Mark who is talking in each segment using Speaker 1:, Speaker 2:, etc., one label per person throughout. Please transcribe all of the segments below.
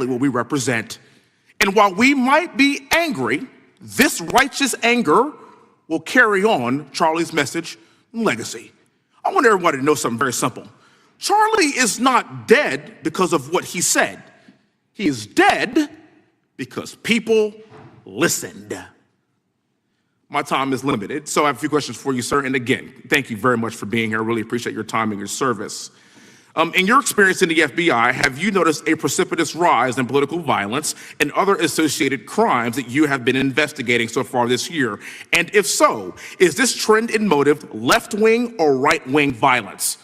Speaker 1: what we represent. And while we might be angry, this righteous anger will carry on Charlie's message and legacy. I want everybody to know something very simple. Charlie is not dead because of what he said. He is dead because people listened. My time is limited, so I have a few questions for you, sir. And again, thank you very much for being here. I really appreciate your time and your service. In your experience in the FBI, have you noticed a precipitous rise in political violence and other associated crimes that you have been investigating so far this year? And if so, is this trend in motive left-wing or right-wing violence?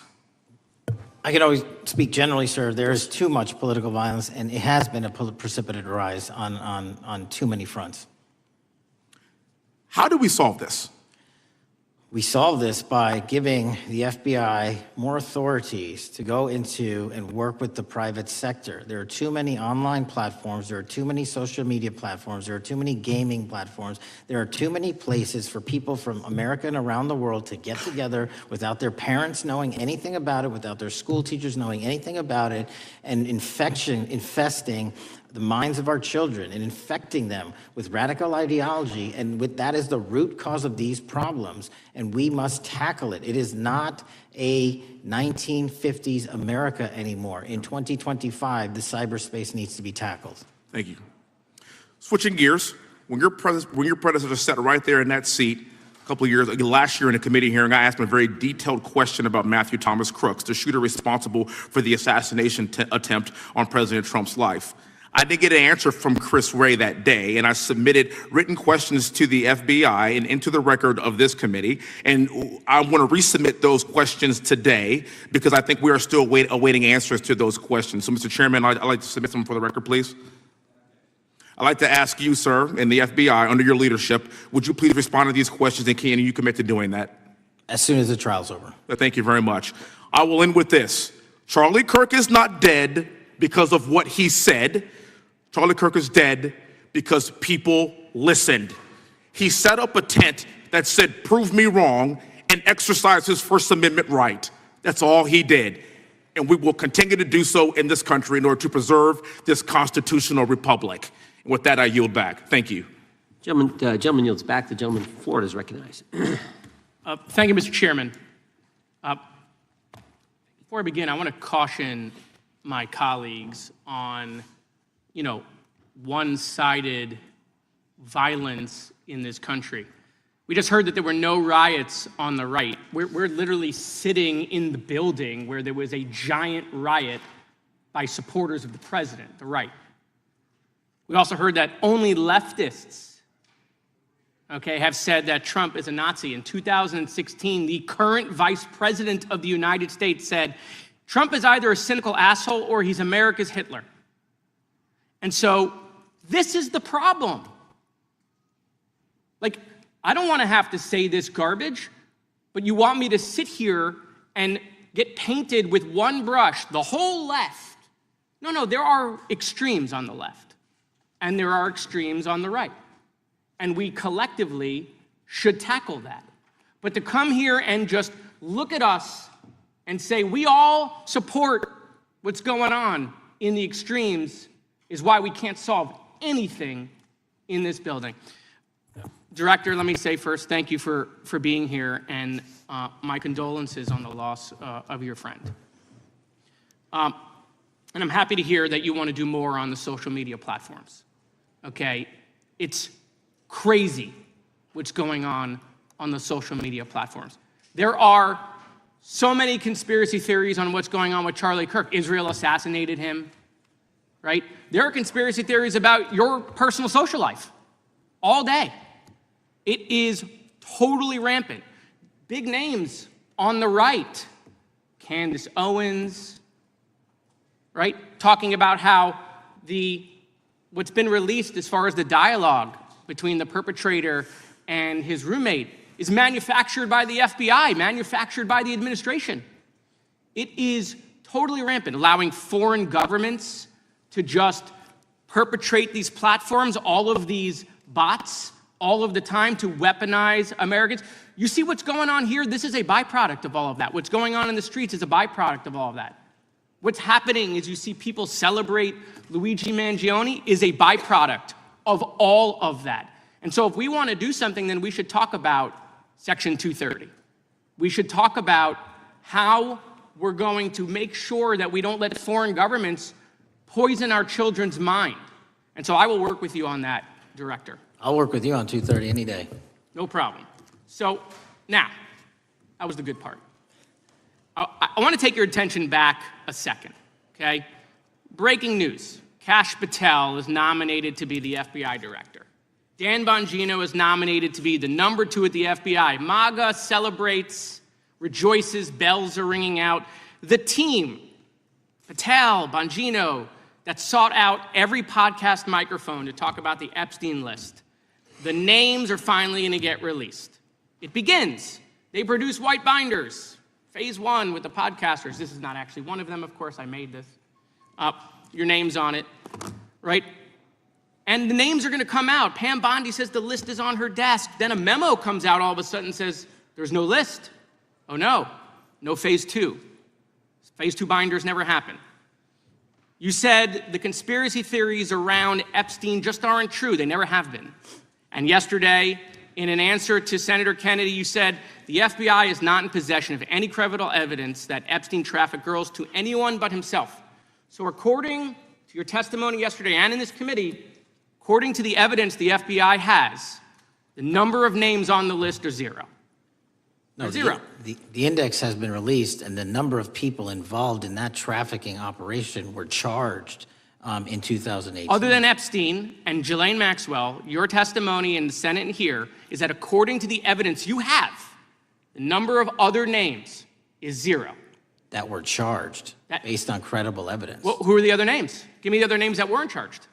Speaker 2: I can always speak generally, sir. There is too much political violence, and it has been a precipitate rise on too many fronts.
Speaker 1: How do we solve this?
Speaker 2: We solve this by giving the FBI more authorities to go into and work with the private sector. There are too many online platforms. There are too many social media platforms. There are too many gaming platforms. There are too many places for people from America and around the world to get together without their parents knowing anything about it, without their school teachers knowing anything about it, and infesting the minds of our children and infecting them with radical ideology, and with that is the root cause of these problems, and we must tackle it. It is not a 1950s America anymore. In 2025, the cyberspace needs to be tackled.
Speaker 1: Thank you. Switching gears, when your predecessor sat right there in that seat a couple of years, last year in a committee hearing, I asked him a very detailed question about Matthew Thomas Crooks, the shooter responsible for the assassination attempt on President Trump's life. I didn't get an answer from Chris Wray that day, and I submitted written questions to the FBI and into the record of this committee, and I want to resubmit those questions today because I think we are still awaiting answers to those questions. So, Mr. Chairman, I'd like to submit them for the record, please. I'd like to ask you, sir, and the FBI, under your leadership, would you please respond to these questions, and can you commit to doing that?
Speaker 2: As soon as the trial's over.
Speaker 1: Thank you very much. I will end with this. Charlie Kirk is not dead because of what he said. Charlie Kirk is dead because people listened. He set up a tent that said, "Prove me wrong," and exercised his First Amendment right. That's all he did. And we will continue to do so in this country in order to preserve this constitutional republic. And with that, I yield back. Thank you.
Speaker 3: Gentleman yields back. The gentleman from Florida is recognized.
Speaker 4: Thank you, Mr. Chairman. Before I begin, I want to caution my colleagues on one-sided violence in this country. We just heard that there were no riots on the right. We're literally sitting in the building where there was a giant riot by supporters of the president, the right. We also heard that only leftists, have said that Trump is a Nazi. In 2016, the current vice president of the United States said, Trump is either a cynical asshole or he's America's Hitler. And so this is the problem. I don't want to have to say this garbage, but you want me to sit here and get painted with one brush, the whole left. No, there are extremes on the left, and there are extremes on the right. And we collectively should tackle that. But to come here and just look at us and say we all support what's going on in the extremes is why we can't solve anything in this building. Director, let me say first, thank you for being here, and my condolences on the loss of your friend. And I'm happy to hear that you want to do more on the social media platforms. It's crazy what's going on the social media platforms. There are so many conspiracy theories on what's going on with Charlie Kirk. Israel assassinated him, right? There are conspiracy theories about your personal social life all day. It is totally rampant. Big names on the right, Candace Owens, right? Talking about how what's been released as far as the dialogue between the perpetrator and his roommate is manufactured by the FBI, manufactured by the administration. It is totally rampant, allowing foreign governments to just perpetrate these platforms, all of these bots, all of the time to weaponize Americans. You see what's going on here? This is a byproduct of all of that. What's going on in the streets is a byproduct of all of that. What's happening is you see people celebrate Luigi Mangione is a byproduct of all of that. And so if we want to do something, then we should talk about Section 230. We should talk about how we're going to make sure that we don't let foreign governments poison our children's mind. And so I will work with you on that, Director.
Speaker 2: I'll work with you on 230 any day.
Speaker 4: No problem. So now, that was the good part. I want to take your attention back a second, okay? Breaking news. Kash Patel is nominated to be the FBI director. Dan Bongino is nominated to be the number 2 at the FBI. MAGA celebrates, rejoices, bells are ringing out. The team, Patel, Bongino, that sought out every podcast microphone to talk about the Epstein list. The names are finally going to get released. It begins. They produce white binders. Phase 1 with the podcasters. This is not actually one of them, of course. I made this. Your name's on it, right? And the names are going to come out. Pam Bondi says the list is on her desk. Then a memo comes out all of a sudden and says, there's no list. Oh, no. No phase 2. Phase 2 binders never happen. You said the conspiracy theories around Epstein just aren't true. They never have been. And yesterday, in an answer to Senator Kennedy, you said the FBI is not in possession of any credible evidence that Epstein trafficked girls to anyone but himself. So according to your testimony yesterday and in this committee, according to the evidence the FBI has, the number of names on the list are 0.
Speaker 2: No,
Speaker 4: zero.
Speaker 2: The index has been released, and the number of people involved in that trafficking operation were charged in 2018.
Speaker 4: Other than Epstein and Ghislaine Maxwell, your testimony in the Senate and here is that according to the evidence you have, the number of other names is 0.
Speaker 2: That were charged based on credible evidence.
Speaker 4: Well, who are the other names? Give me the other names that weren't charged.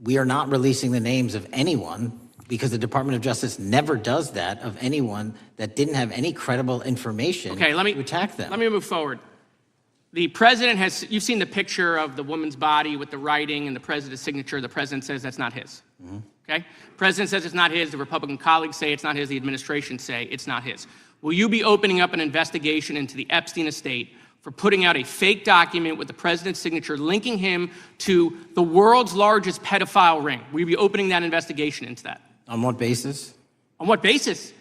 Speaker 2: We are not releasing the names of anyone because the Department of Justice never does that of anyone that didn't have any credible information to attack them.
Speaker 4: Let me move forward. The president has, you've seen the picture of the woman's body with the writing and the president's signature. The president says that's not his. Okay? President says it's not his. The Republican colleagues say it's not his. The administration say it's not his. Will you be opening up an investigation into the Epstein estate for putting out a fake document with the president's signature linking him to the world's largest pedophile ring? Will you be opening that investigation into that?
Speaker 2: On what basis?
Speaker 4: On what basis?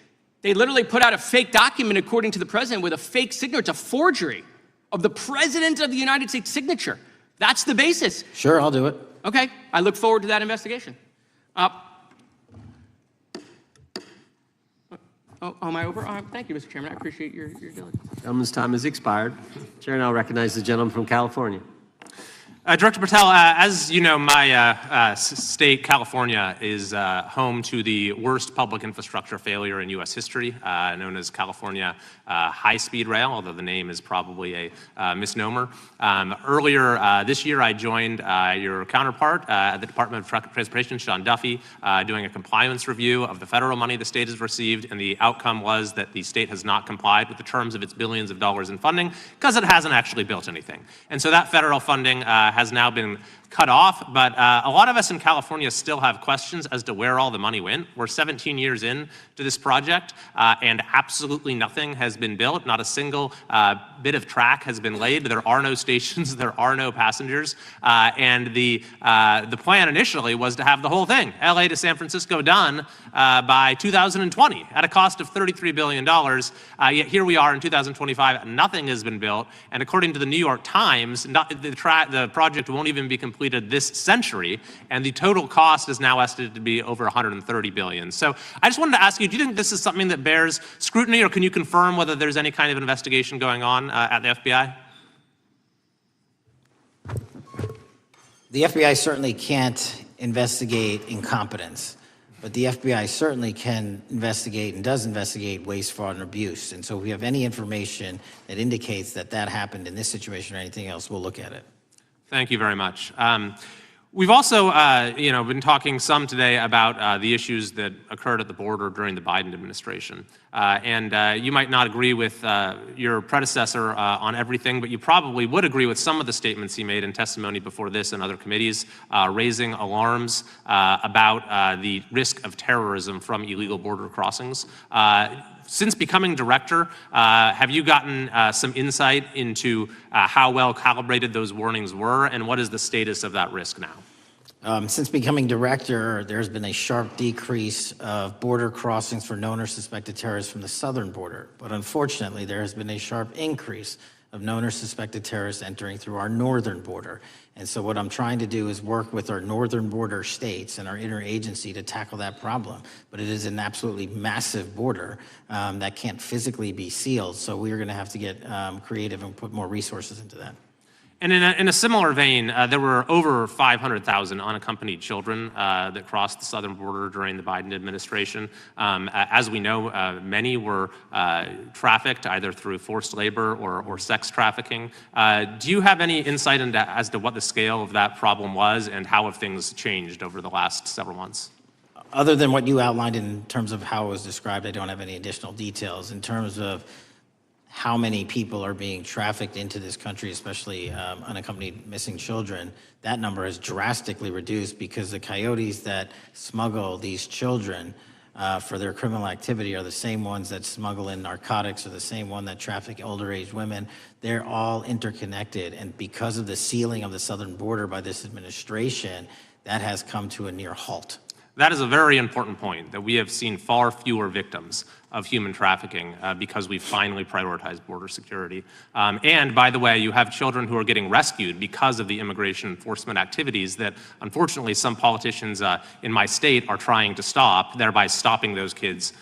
Speaker 4: They literally put out a fake document, according to the president, with a fake signature. It's a forgery of the president of the United States signature. That's the basis.
Speaker 2: Sure, I'll do it.
Speaker 4: Okay, I look forward to that investigation. Am I over? Thank you, Mr. Chairman. I appreciate your diligence.
Speaker 3: Gentleman's time has expired. Chair now recognizes the gentleman from California.
Speaker 5: Director Patel, as you know, my state, California, is home to the worst public infrastructure failure in U.S. history, known as California High-Speed Rail, although the name is probably a misnomer. Earlier this year, I joined your counterpart at the Department of Transportation, Sean Duffy, doing a compliance review of the federal money the state has received, and the outcome was that the state has not complied with the terms of its billions of dollars in funding because it hasn't actually built anything. And so that federal funding has now been cut off, but a lot of us in California still have questions as to where all the money went. We're 17 years in to this project, and absolutely nothing has been built. Not a single bit of track has been laid. There are no stations. There are no passengers. And the plan initially was to have the whole thing, LA to San Francisco, done by 2020 at a cost of $33 billion. Yet here we are in 2025, nothing has been built. And according to the New York Times, the project won't even be completed this century, and the total cost is now estimated to be over $130 billion. So I just wanted to ask you, do you think this is something that bears scrutiny, or can you confirm whether there's any kind of investigation going on at the FBI?
Speaker 2: The FBI certainly can't investigate incompetence, but the FBI certainly can investigate and does investigate waste, fraud, and abuse. And so if we have any information that indicates that that happened in this situation or anything else, we'll look at it.
Speaker 5: Thank you very much. We've also, been talking some today about the issues that occurred at the border during the Biden administration. You might not agree with your predecessor on everything, but you probably would agree with some of the statements he made in testimony before this and other committees, raising alarms about the risk of terrorism from illegal border crossings. Since becoming director, have you gotten some insight into how well calibrated those warnings were, and what is the status of that risk now?
Speaker 2: Since becoming director, there's been a sharp decrease of border crossings for known or suspected terrorists from the southern border. But unfortunately, there has been a sharp increase of known or suspected terrorists entering through our northern border. And so what I'm trying to do is work with our northern border states and our interagency to tackle that problem. But it is an absolutely massive border that can't physically be sealed. So we're going to have to get creative and put more resources into that.
Speaker 5: And in a similar vein, there were over 500,000 unaccompanied children that crossed the southern border during the Biden administration. As we know, many were trafficked either through forced labor or sex trafficking. Do you have any insight as to what the scale of that problem was and how have things changed over the last several months?
Speaker 2: Other than what you outlined in terms of how it was described, I don't have any additional details. In terms of how many people are being trafficked into this country, especially unaccompanied missing children, that number has drastically reduced because the coyotes that smuggle these children for their criminal activity are the same ones that smuggle in narcotics, or the same one that traffic older age women. They're all interconnected, and because of the sealing of the southern border by this administration, that has come to a near halt.
Speaker 5: That is a very important point, that we have seen far fewer victims of human trafficking because we've finally prioritized border security. And by the way, you have children who are getting rescued because of the immigration enforcement activities that unfortunately some politicians in my state are trying to stop, thereby stopping those kids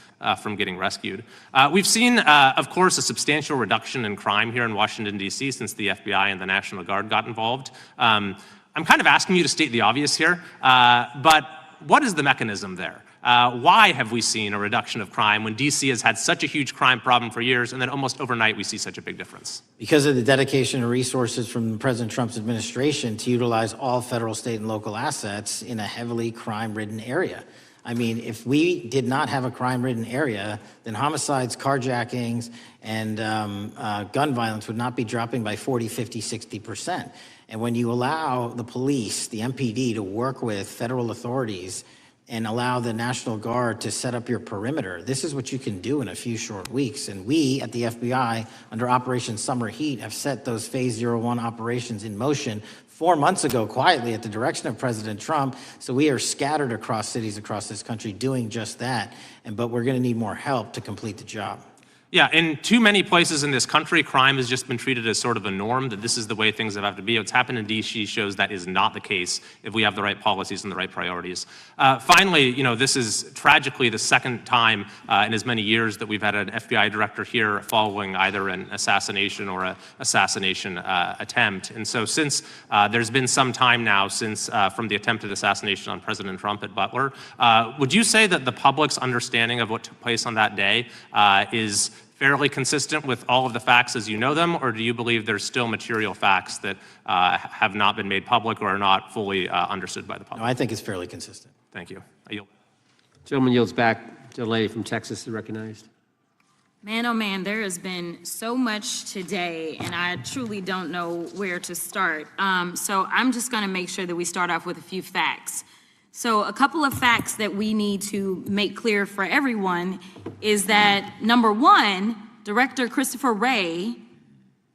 Speaker 5: from getting rescued. We've seen, of course, a substantial reduction in crime here in Washington, D.C. since the FBI and the National Guard got involved. I'm kind of asking you to state the obvious here, but what is the mechanism there? Why have we seen a reduction of crime when D.C. has had such a huge crime problem for years, and then almost overnight we see such a big difference?
Speaker 2: Because of the dedication and resources from President Trump's administration to utilize all federal, state, and local assets in a heavily crime-ridden area. I mean, if we did not have a crime-ridden area, then homicides, carjackings, and gun violence would not be dropping by 40, 50, 60%. And when you allow the police, the MPD, to work with federal authorities and allow the National Guard to set up your perimeter, this is what you can do in a few short weeks. And we at the FBI, under Operation Summer Heat, have set those Phase 01 operations in motion 4 months ago, quietly at the direction of President Trump. So we are scattered across cities across this country doing just that. But we're going to need more help to complete the job.
Speaker 5: Yeah, in too many places in this country, crime has just been treated as sort of a norm, that this is the way things have to be. What's happened in D.C. shows that is not the case if we have the right policies and the right priorities. Finally, this is tragically the second time in as many years that we've had an FBI director here following either an assassination or an assassination attempt. And so since there's been some time now since from the attempted assassination on President Trump at Butler, would you say that the public's understanding of what took place on that day is fairly consistent with all of the facts as you know them, or do you believe there's still material facts that have not been made public or are not fully understood by the public?
Speaker 2: No, I think it's fairly consistent.
Speaker 5: Thank you. I yield.
Speaker 3: Gentleman yields back. The lady from Texas is recognized.
Speaker 6: Man, oh man, there has been so much today, and I truly don't know where to start. So I'm just going to make sure that we start off with a few facts. So a couple of facts that we need to make clear for everyone is that, number one, Director Christopher Wray,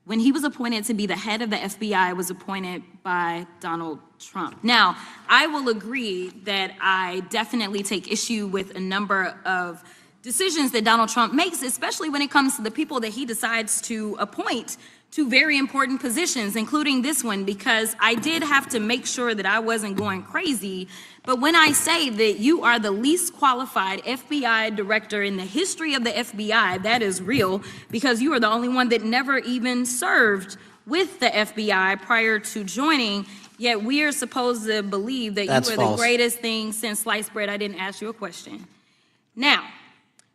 Speaker 6: when he was appointed to be the head of the FBI, was appointed by Donald Trump. Now, I will agree that I definitely take issue with a number of decisions that Donald Trump makes, especially when it comes to the people that he decides to appoint to very important positions, including this one, because I did have to make sure that I wasn't going crazy. But when I say that you are the least qualified FBI director in the history of the FBI, that is real, because you are the only one that never even served with the FBI prior to joining, yet we are supposed to believe that
Speaker 2: That's
Speaker 6: you are
Speaker 2: false.
Speaker 6: the greatest thing since sliced bread. I didn't ask you a question. Now,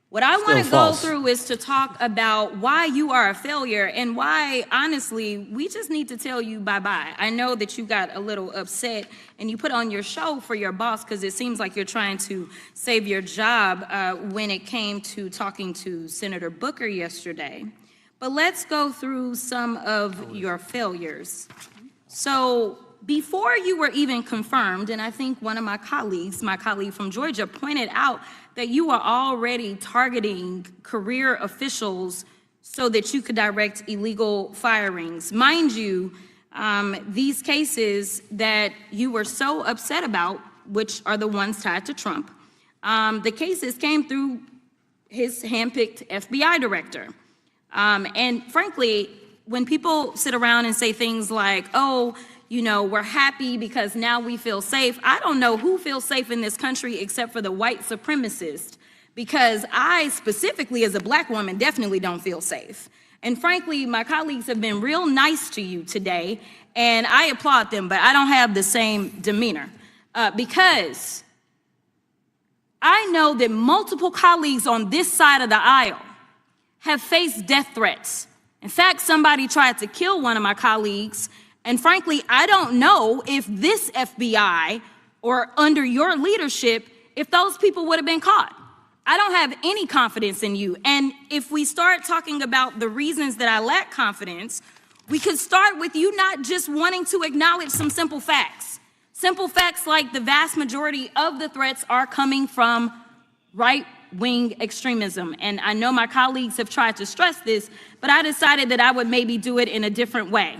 Speaker 6: what I
Speaker 2: Still
Speaker 6: want to go
Speaker 2: false.
Speaker 6: through is to talk about why you are a failure and why, honestly, we just need to tell you bye-bye. I know that you got a little upset and you put on your show for your boss because it seems like you're trying to save your job when it came to talking to Senator Booker yesterday. But let's go through some of your failures. So before you were even confirmed, and I think one of my colleague from Georgia, pointed out that you were already targeting career officials so that you could direct illegal firings. Mind you, these cases that you were so upset about, which are the ones tied to Trump, the cases came through his handpicked FBI director. And frankly, when people sit around and say things like, oh, you know, we're happy because now we feel safe, I don't know who feels safe in this country except for the white supremacists, because I specifically as a black woman definitely don't feel safe. And frankly, my colleagues have been real nice to you today, and I applaud them, but I don't have the same demeanor because I know that multiple colleagues on this side of the aisle have faced death threats. In fact, somebody tried to kill one of my colleagues, and frankly, I don't know if this FBI or under your leadership, if those people would have been caught. I don't have any confidence in you. And if we start talking about the reasons that I lack confidence, we could start with you not just wanting to acknowledge some simple facts. Simple facts like the vast majority of the threats are coming from right-wing extremism. And I know my colleagues have tried to stress this, but I decided that I would maybe do it in a different way.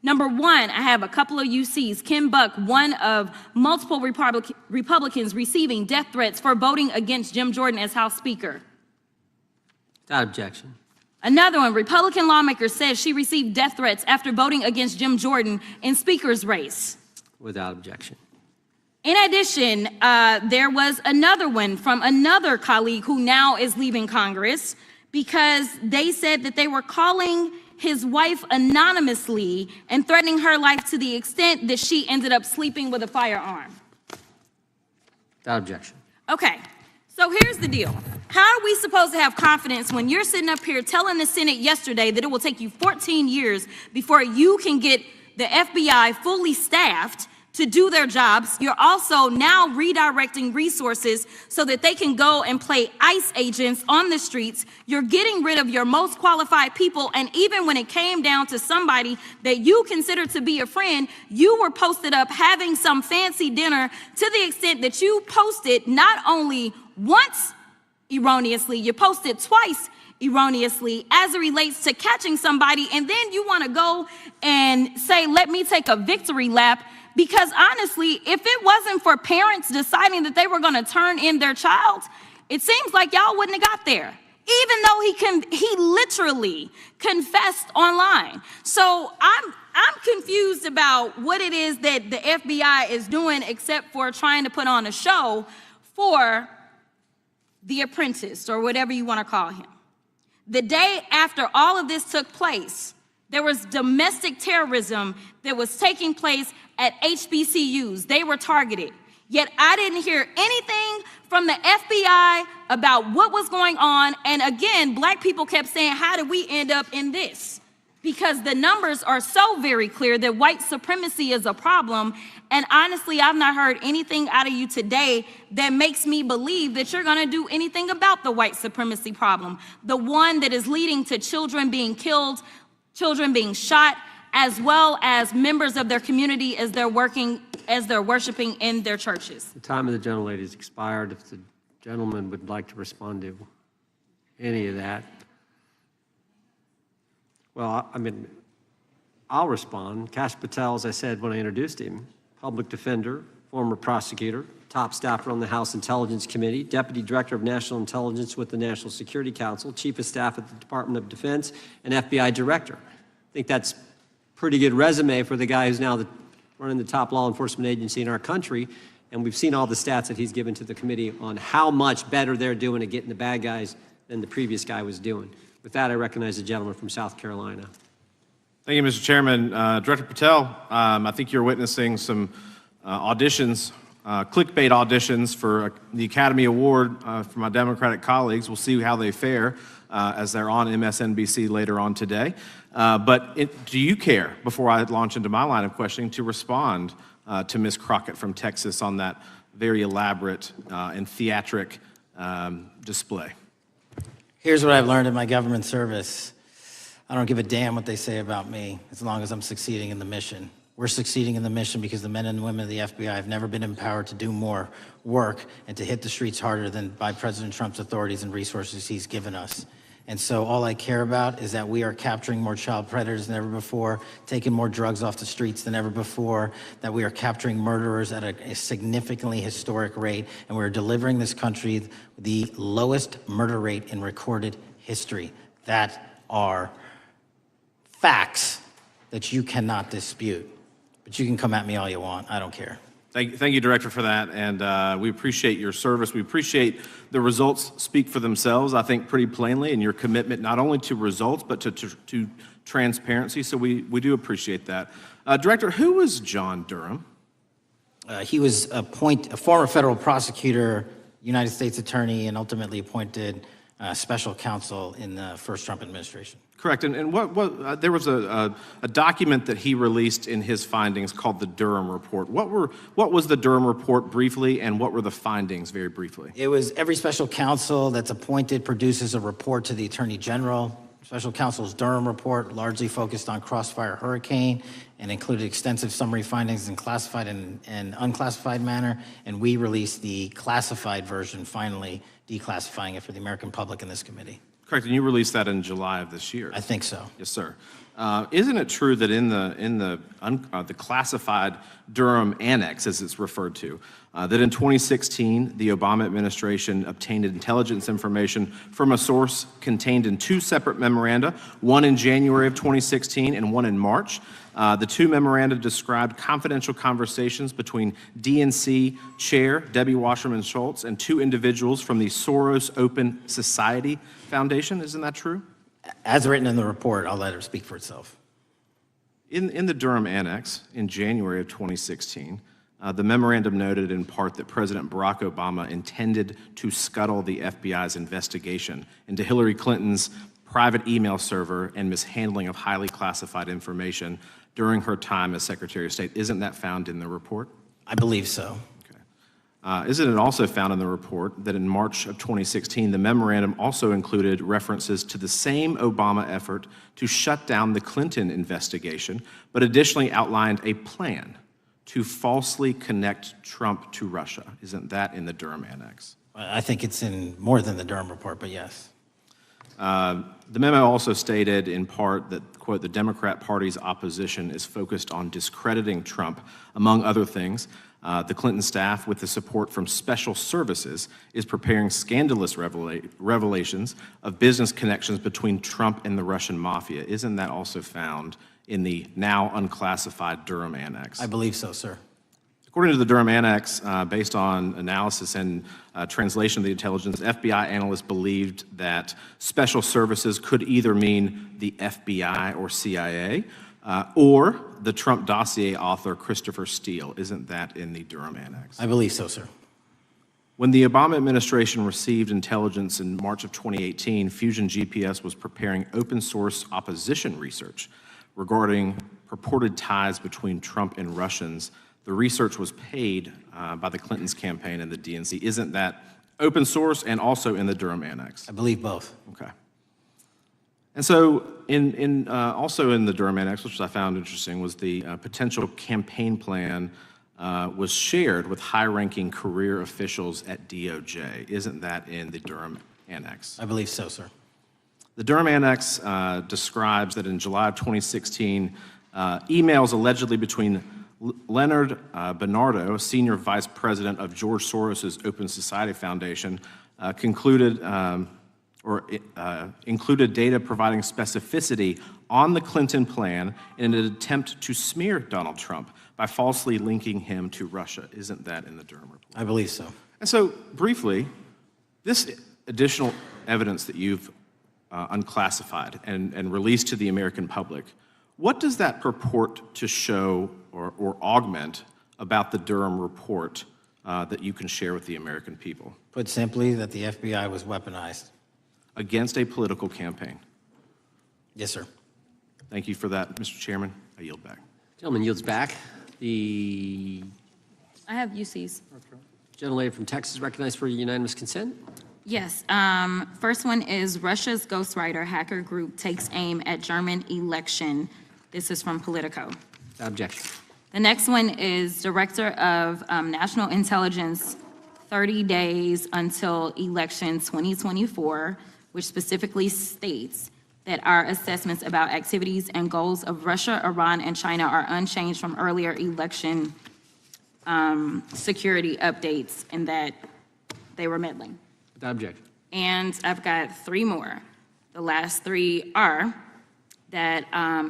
Speaker 6: Number one, I have a couple of UCs. Kim Buck, one of multiple Republicans receiving death threats for voting against Jim Jordan as House Speaker.
Speaker 3: Without objection.
Speaker 6: Another one, Republican lawmaker says she received death threats after voting against Jim Jordan in Speaker's race.
Speaker 3: Without objection.
Speaker 6: In addition, there was another one from another colleague who now is leaving Congress because they said that they were calling his wife anonymously and threatening her life to the extent that she ended up sleeping with a firearm.
Speaker 3: Without objection.
Speaker 6: Okay, so here's the deal. How are we supposed to have confidence when you're sitting up here telling the Senate yesterday that it will take you 14 years before you can get the FBI fully staffed to do their jobs? You're also now redirecting resources so that they can go and play ICE agents on the streets. You're getting rid of your most qualified people, and even when it came down to somebody that you consider to be a friend, you were posted up having some fancy dinner to the extent that you posted not only once erroneously, you posted twice erroneously as it relates to catching somebody, and then you want to go and say, let me take a victory lap. Because honestly, if it wasn't for parents deciding that they were going to turn in their child, it seems like y'all wouldn't have got there, even though he literally confessed online. So I'm confused about what it is that the FBI is doing except for trying to put on a show for the apprentice or whatever you want to call him. The day after all of this took place, there was domestic terrorism that was taking place at HBCUs. They were targeted. Yet I didn't hear anything from the FBI about what was going on. And again, black people kept saying, how did we end up in this? Because the numbers are so very clear that white supremacy is a problem. And honestly, I've not heard anything out of you today that makes me believe that you're going to do anything about the white supremacy problem, the one that is leading to children being killed, children being shot, as well as members of their community as they're worshiping in their churches.
Speaker 3: The time of the gentlelady has expired. If the gentleman would like to respond to any of that. Well, I mean, I'll respond. Kash Patel, as I said when I introduced him, public defender, former prosecutor, top staffer on the House Intelligence Committee, Deputy Director of National Intelligence with the National Security Council, Chief of Staff at the Department of Defense, and FBI Director. I think that's pretty good resume for the guy who's now running the top law enforcement agency in our country. And we've seen all the stats that he's given to the committee on how much better they're doing at getting the bad guys than the previous guy was doing. With that, I recognize the gentleman from South Carolina.
Speaker 7: Thank you, Mr. Chairman. Director Patel, I think you're witnessing some auditions, clickbait auditions for the Academy Award for my Democratic colleagues. We'll see how they fare as they're on MSNBC later on today. But do you care, before I launch into my line of questioning, to respond to Ms. Crockett from Texas on that very elaborate and theatric display?
Speaker 2: Here's what I've learned in my government service. I don't give a damn what they say about me as long as I'm succeeding in the mission. We're succeeding in the mission because the men and women of the FBI have never been empowered to do more work and to hit the streets harder than by President Trump's authorities and resources he's given us. And so all I care about is that we are capturing more child predators than ever before, taking more drugs off the streets than ever before, that we are capturing murderers at a significantly historic rate, and we're delivering this country the lowest murder rate in recorded history. That are facts that you cannot dispute. But you can come at me all you want. I don't care.
Speaker 7: Thank you, Director, for that, and we appreciate your service. We appreciate the results speak for themselves, I think, pretty plainly, and your commitment not only to results, but to transparency, so we do appreciate that. Director, who was John Durham?
Speaker 2: He was a former federal prosecutor, United States attorney, and ultimately appointed special counsel in the first Trump administration.
Speaker 7: Correct, and there was a document that he released in his findings called the Durham Report. What was the Durham Report briefly, and what were the findings very briefly?
Speaker 2: It was every special counsel that's appointed produces a report to the Attorney General. Special counsel's Durham Report largely focused on Crossfire Hurricane and included extensive summary findings in classified and unclassified manner, and we released the classified version, finally declassifying it for the American public in this committee.
Speaker 7: Correct, and you released that in July of this year.
Speaker 2: I think so.
Speaker 7: Yes, sir. Isn't it true that in the classified Durham Annex, as it's referred to, that in 2016 the Obama administration obtained intelligence information from a source contained in two separate memoranda, one in January of 2016 and one in March? The two memoranda described confidential conversations between DNC Chair Debbie Wasserman Schultz and two individuals from the Soros Open Society Foundation. Isn't that true?
Speaker 2: As written in the report, I'll let it speak for itself.
Speaker 7: In the Durham Annex in January of 2016, the memorandum noted in part that President Barack Obama intended to scuttle the FBI's investigation into Hillary Clinton's private email server and mishandling of highly classified information during her time as Secretary of State. Isn't that found in the report?
Speaker 2: I believe so.
Speaker 7: Isn't it also found in the report that in March of 2016, the memorandum also included references to the same Obama effort to shut down the Clinton investigation, but additionally outlined a plan to falsely connect Trump to Russia? Isn't that in the Durham Annex?
Speaker 2: I think it's in more than the Durham Report, but yes.
Speaker 7: The memo also stated in part that, quote, the Democrat Party's opposition is focused on discrediting Trump. Among other things, the Clinton staff, with the support from special services, is preparing scandalous revelations of business connections between Trump and the Russian mafia. Isn't that also found in the now unclassified Durham Annex?
Speaker 2: I believe so, sir.
Speaker 7: According to the Durham Annex, based on analysis and translation of the intelligence, FBI analysts believed that special services could either mean the FBI or CIA, or the Trump dossier author Christopher Steele. Isn't that in the Durham Annex?
Speaker 2: I believe so, sir.
Speaker 7: When the Obama administration received intelligence in March of 2018, Fusion GPS was preparing open source opposition research regarding purported ties between Trump and Russians. The research was paid by the Clintons campaign and the DNC. Isn't that open source and also in the Durham Annex?
Speaker 2: I believe both.
Speaker 7: Okay. And so also in the Durham Annex, which I found interesting, was the potential campaign plan was shared with high-ranking career officials at DOJ. Isn't that in the Durham Annex?
Speaker 2: I believe so, sir.
Speaker 7: The Durham Annex describes that in July of 2016, emails allegedly between Leonard Bernardo, senior vice president of George Soros's Open Society Foundation, included data providing specificity on the Clinton plan in an attempt to smear Donald Trump by falsely linking him to Russia. Isn't that in the Durham report?
Speaker 2: I believe so.
Speaker 7: And so, briefly, this additional evidence that you've unclassified and released to the American public, what does that purport to show or augment about the Durham report that you can share with the American people?
Speaker 2: Put simply, that the FBI was weaponized.
Speaker 7: Against a political campaign.
Speaker 2: Yes, sir.
Speaker 7: Thank you for that, Mr. Chairman. I yield back.
Speaker 3: Gentleman yields back.
Speaker 6: I have UCs.
Speaker 3: Gentlelady from Texas recognized for unanimous consent.
Speaker 6: Yes. First one is Russia's ghostwriter hacker group takes aim at German election. This is from Politico.
Speaker 3: Without objection.
Speaker 6: The next one is Director of National Intelligence, 30 days until election 2024, which specifically states that our assessments about activities and goals of Russia, Iran, and China are unchanged from earlier election security updates, and that they were meddling.
Speaker 3: Without objection.
Speaker 6: And I've got three more. The last three are that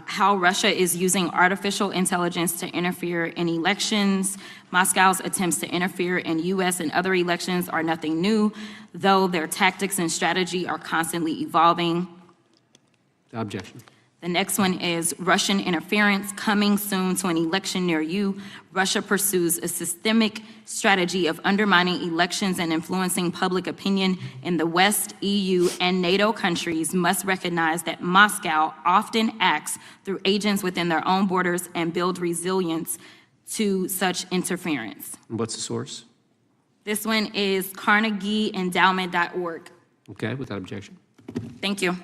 Speaker 6: how Russia is using artificial intelligence to interfere in elections. Moscow's attempts to interfere in US and other elections are nothing new, though their tactics and strategy are constantly evolving.
Speaker 3: Without objection.
Speaker 6: The next one is Russian interference coming soon to an election near you. Russia pursues a systemic strategy of undermining elections and influencing public opinion in the West. EU and NATO countries must recognize that Moscow often acts through agents within their own borders and build resilience to such interference.
Speaker 3: And what's the source?
Speaker 6: This one is CarnegieEndowment.org.
Speaker 3: Okay, without objection.
Speaker 6: Thank you.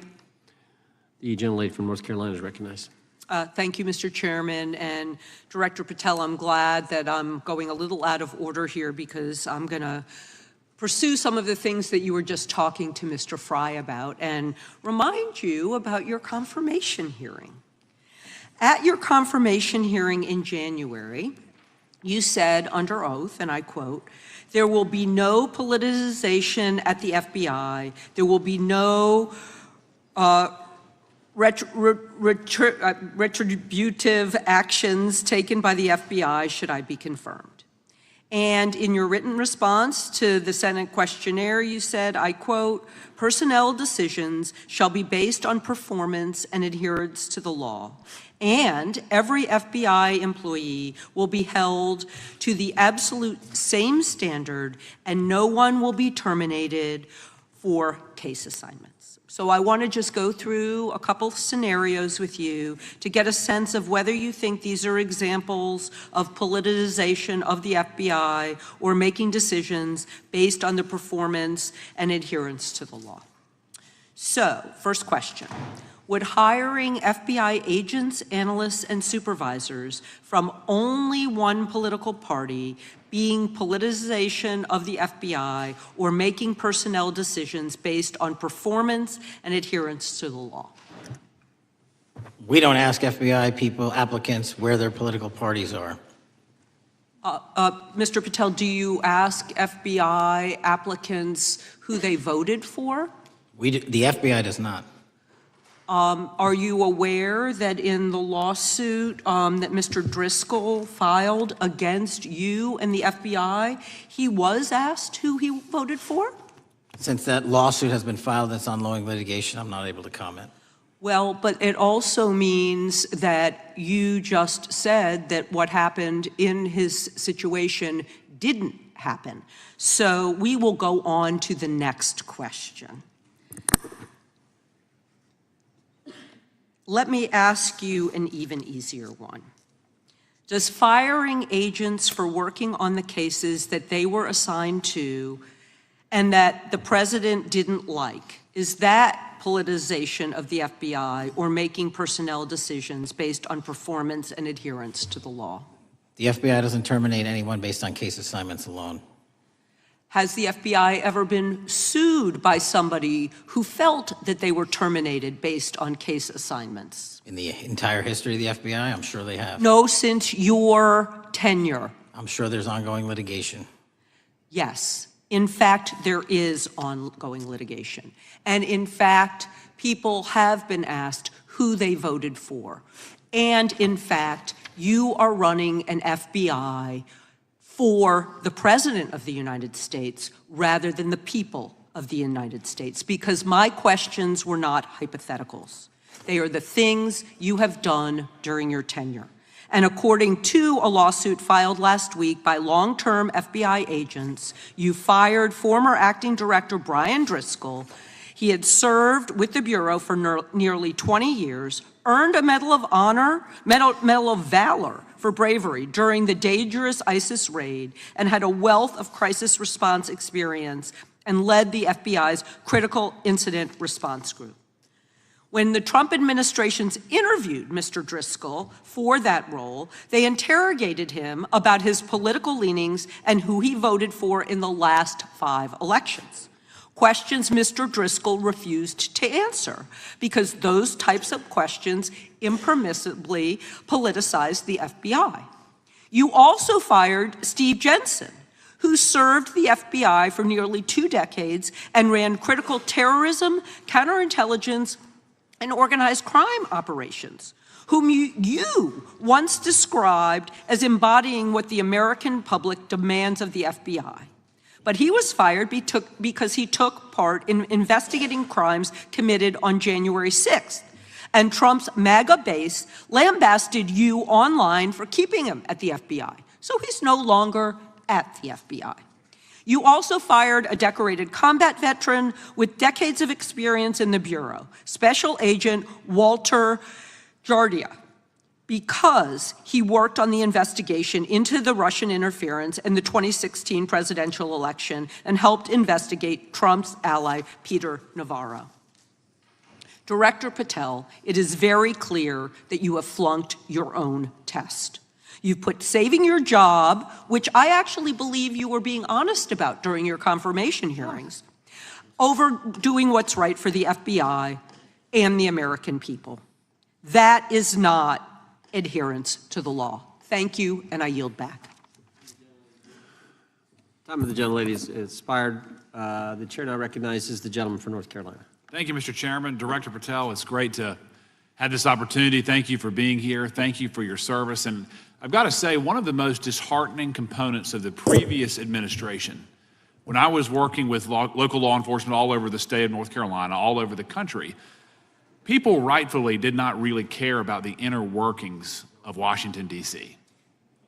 Speaker 3: The gentlelady from North Carolina is recognized.
Speaker 8: Thank you, Mr. Chairman, and Director Patel, I'm glad that I'm going a little out of order here because I'm going to pursue some of the things that you were just talking to Mr. Fry about and remind you about your confirmation hearing. At your confirmation hearing in January, you said under oath, and I quote, "There will be no politicization at the FBI. There will be no retributive actions taken by the FBI should I be confirmed." And in your written response to the Senate questionnaire, you said, I quote, "Personnel decisions shall be based on performance and adherence to the law. And every FBI employee will be held to the absolute same standard, and no one will be terminated for case assignments." So I want to just go through a couple scenarios with you to get a sense of whether you think these are examples of politicization of the FBI or making decisions based on the performance and adherence to the law. So, first question. Would hiring FBI agents, analysts, and supervisors from only one political party being politicization of the FBI or making personnel decisions based on performance and adherence to the law?
Speaker 2: We don't ask FBI people, applicants, where their political parties are.
Speaker 8: Mr. Patel, do you ask FBI applicants who they voted for?
Speaker 2: The FBI does not.
Speaker 8: Are you aware that in the lawsuit that Mr. Driscoll filed against you and the FBI, he was asked who he voted for?
Speaker 2: Since that lawsuit has been filed, that's ongoing litigation, I'm not able to comment.
Speaker 8: Well, but it also means that you just said that what happened in his situation didn't happen. So we will go on to the next question. Let me ask you an even easier one. Does firing agents for working on the cases that they were assigned to and that the president didn't like, is that politicization of the FBI or making personnel decisions based on performance and adherence to the law?
Speaker 2: The FBI doesn't terminate anyone based on case assignments alone.
Speaker 8: Has the FBI ever been sued by somebody who felt that they were terminated based on case assignments?
Speaker 2: In the entire history of the FBI, I'm sure they have.
Speaker 8: No, since your tenure.
Speaker 2: I'm sure there's ongoing litigation.
Speaker 8: Yes. In fact, there is ongoing litigation. And in fact, people have been asked who they voted for. And in fact, you are running an FBI for the President of the United States rather than the people of the United States, because my questions were not hypotheticals. They are the things you have done during your tenure. And according to a lawsuit filed last week by long-term FBI agents, you fired former acting director Brian Driscoll. He had served with the Bureau for nearly 20 years, earned a Medal of Honor, Medal of Valor for bravery during the dangerous ISIS raid, and had a wealth of crisis response experience and led the FBI's critical incident response group. When the Trump administrations interviewed Mr. Driscoll for that role, they interrogated him about his political leanings and who he voted for in the last 5 elections. Questions Mr. Driscoll refused to answer because those types of questions impermissibly politicized the FBI. You also fired Steve Jensen, who served the FBI for nearly 2 decades and ran critical terrorism, counterintelligence, and organized crime operations, whom you once described as embodying what the American public demands of the FBI. But he was fired because he took part in investigating crimes committed on January 6th. And Trump's MAGA base lambasted you online for keeping him at the FBI. So he's no longer at the FBI. You also fired a decorated combat veteran with decades of experience in the Bureau, Special Agent Walter Jardia, because he worked on the investigation into the Russian interference in the 2016 presidential election and helped investigate Trump's ally, Peter Navarro. Director Patel, it is very clear that you have flunked your own test. You've put saving your job, which I actually believe you were being honest about during your confirmation hearings, over doing what's right for the FBI and the American people. That is not adherence to the law. Thank you, and I yield back.
Speaker 3: Time of the gentlelady is expired. The chair now recognizes the gentleman from North Carolina.
Speaker 9: Thank you, Mr. Chairman. Director Patel, it's great to have this opportunity. Thank you for being here. Thank you for your service. And I've got to say, one of the most disheartening components of the previous administration, when I was working with local law enforcement all over the state of North Carolina, all over the country, people rightfully did not really care about the inner workings of Washington, D.C.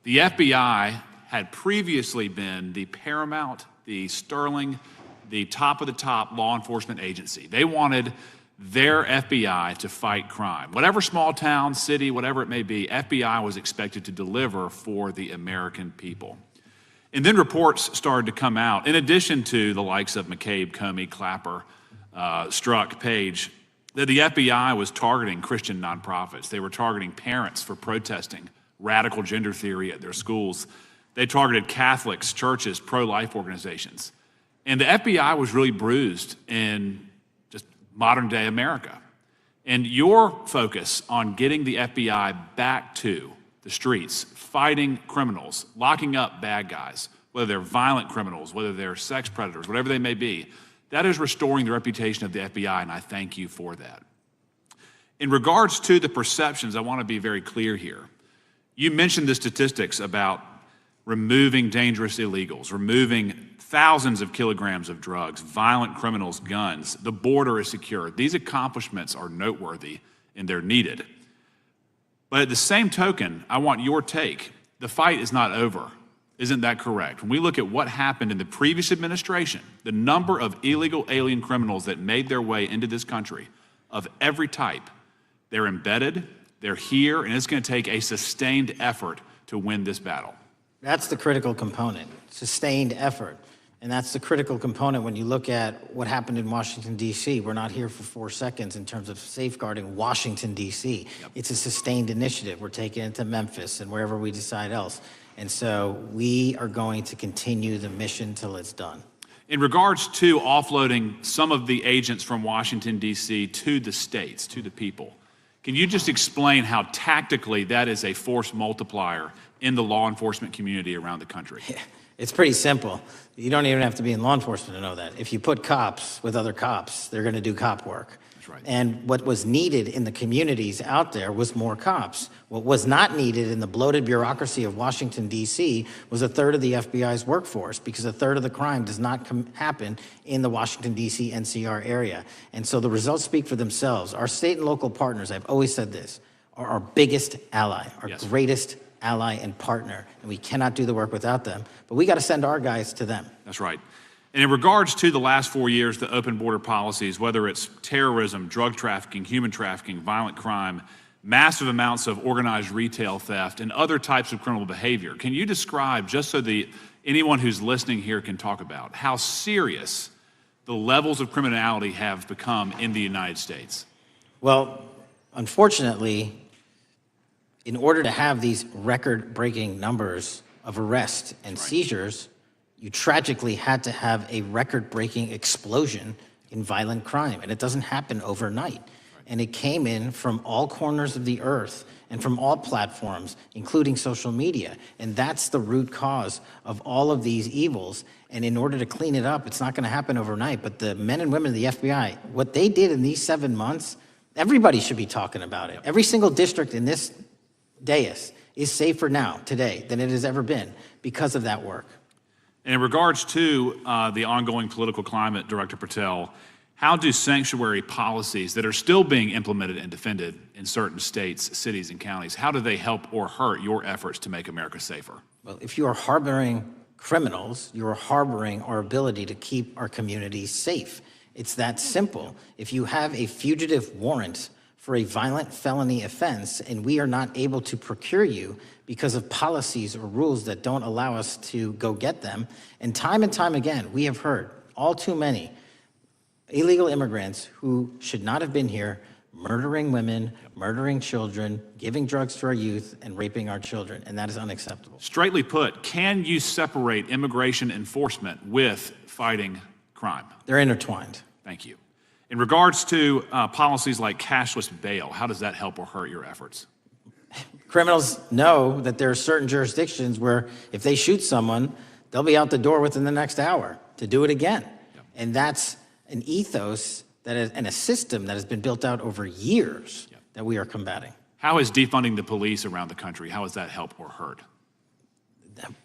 Speaker 9: The FBI had previously been the paramount, the sterling, the top of the top law enforcement agency. They wanted their FBI to fight crime. Whatever small town, city, whatever it may be, FBI was expected to deliver for the American people. And then reports started to come out, in addition to the likes of McCabe, Comey, Clapper, Strzok, Page, that the FBI was targeting Christian nonprofits. They were targeting parents for protesting radical gender theory at their schools. They targeted Catholics, churches, pro-life organizations. And the FBI was really bruised in just modern day America. And your focus on getting the FBI back to the streets, fighting criminals, locking up bad guys, whether they're violent criminals, whether they're sex predators, whatever they may be, that is restoring the reputation of the FBI, and I thank you for that. In regards to the perceptions, I want to be very clear here. You mentioned the statistics about removing dangerous illegals, removing thousands of kilograms of drugs, violent criminals, guns. The border is secure. These accomplishments are noteworthy and they're needed. But at the same token, I want your take. The fight is not over. Isn't that correct? When we look at what happened in the previous administration, the number of illegal alien criminals that made their way into this country of every type, they're embedded, they're here, and it's going to take a sustained effort to win this battle.
Speaker 2: That's the critical component, sustained effort. And that's the critical component when you look at what happened in Washington, D.C. We're not here for 4 seconds in terms of safeguarding Washington, D.C. Yep. It's a sustained initiative. We're taking it to Memphis and wherever we decide else. And so we are going to continue the mission till it's done.
Speaker 9: In regards to offloading some of the agents from Washington, D.C. to the states, to the people, can you just explain how tactically that is a force multiplier in the law enforcement community around the country?
Speaker 2: It's pretty simple. You don't even have to be in law enforcement to know that. If you put cops with other cops, they're going to do cop work.
Speaker 9: That's right.
Speaker 2: And what was needed in the communities out there was more cops. What was not needed in the bloated bureaucracy of Washington, D.C. was a third of the FBI's workforce, because a third of the crime does not happen in the Washington, D.C. NCR area. And so the results speak for themselves. Our state and local partners, I've always said this, are our biggest ally, our
Speaker 9: Yes.
Speaker 2: greatest ally and partner, and we cannot do the work without them. But we got to send our guys to them.
Speaker 9: That's right. And in regards to the last 4 years, the open border policies, whether it's terrorism, drug trafficking, human trafficking, violent crime, massive amounts of organized retail theft, and other types of criminal behavior, can you describe, just so anyone who's listening here can talk about, how serious the levels of criminality have become in the United States?
Speaker 2: Well, unfortunately, in order to have these record-breaking numbers of arrests and seizures, you tragically had to have a record-breaking explosion in violent crime, and it doesn't happen overnight. And it came in from all corners of the earth and from all platforms, including social media. And that's the root cause of all of these evils. And in order to clean it up, it's not going to happen overnight. But the men and women of the FBI, what they did in these 7 months, everybody should be talking about it. Every single district in this dais is safer now, today, than it has ever been because of that work.
Speaker 9: And in regards to the ongoing political climate, Director Patel, how do sanctuary policies that are still being implemented and defended in certain states, cities, and counties, how do they help or hurt your efforts to make America safer?
Speaker 2: Well, if you are harboring criminals, you are harboring our ability to keep our communities safe. It's that simple. If you have a fugitive warrant for a violent felony offense and we are not able to procure you because of policies or rules that don't allow us to go get them, and time again, we have heard all too many illegal immigrants who should not have been here, murdering women, murdering children, giving drugs to our youth, and raping our children, and that is unacceptable.
Speaker 9: Straightly put, can you separate immigration enforcement with fighting crime?
Speaker 2: They're intertwined.
Speaker 9: Thank you. In regards to policies like cashless bail, how does that help or hurt your efforts?
Speaker 2: Criminals know that there are certain jurisdictions where if they shoot someone, they'll be out the door within the next hour to do it again. Yep. And that's an ethos that is, and a system that has been built out over years that we are combating.
Speaker 9: How is defunding the police around the country, how does that help or hurt?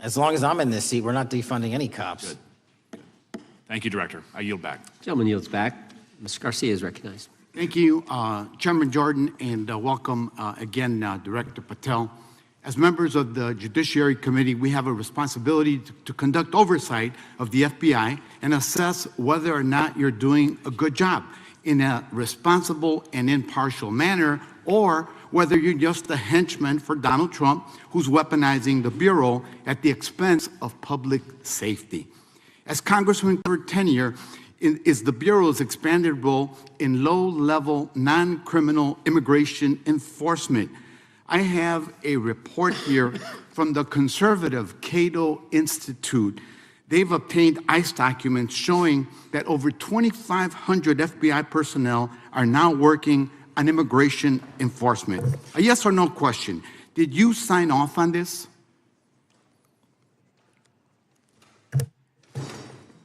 Speaker 2: As long as I'm in this seat, we're not defunding any cops.
Speaker 9: Good. Thank you, Director. I yield back.
Speaker 3: Gentleman yields back. Mr. Garcia is recognized.
Speaker 10: Thank you, Chairman Jordan, and welcome again, Director Patel. As members of the Judiciary Committee, we have a responsibility to conduct oversight of the FBI and assess whether or not you're doing a good job in a responsible and impartial manner, or whether you're just a henchman for Donald Trump, who's weaponizing the Bureau at the expense of public safety. As Congressman for tenure, is the Bureau's expanded role in low-level, non-criminal immigration enforcement. I have a report here from the conservative Cato Institute. They've obtained ICE documents showing that over 2,500 FBI personnel are now working on immigration enforcement. A yes or no question. Did you sign off on this?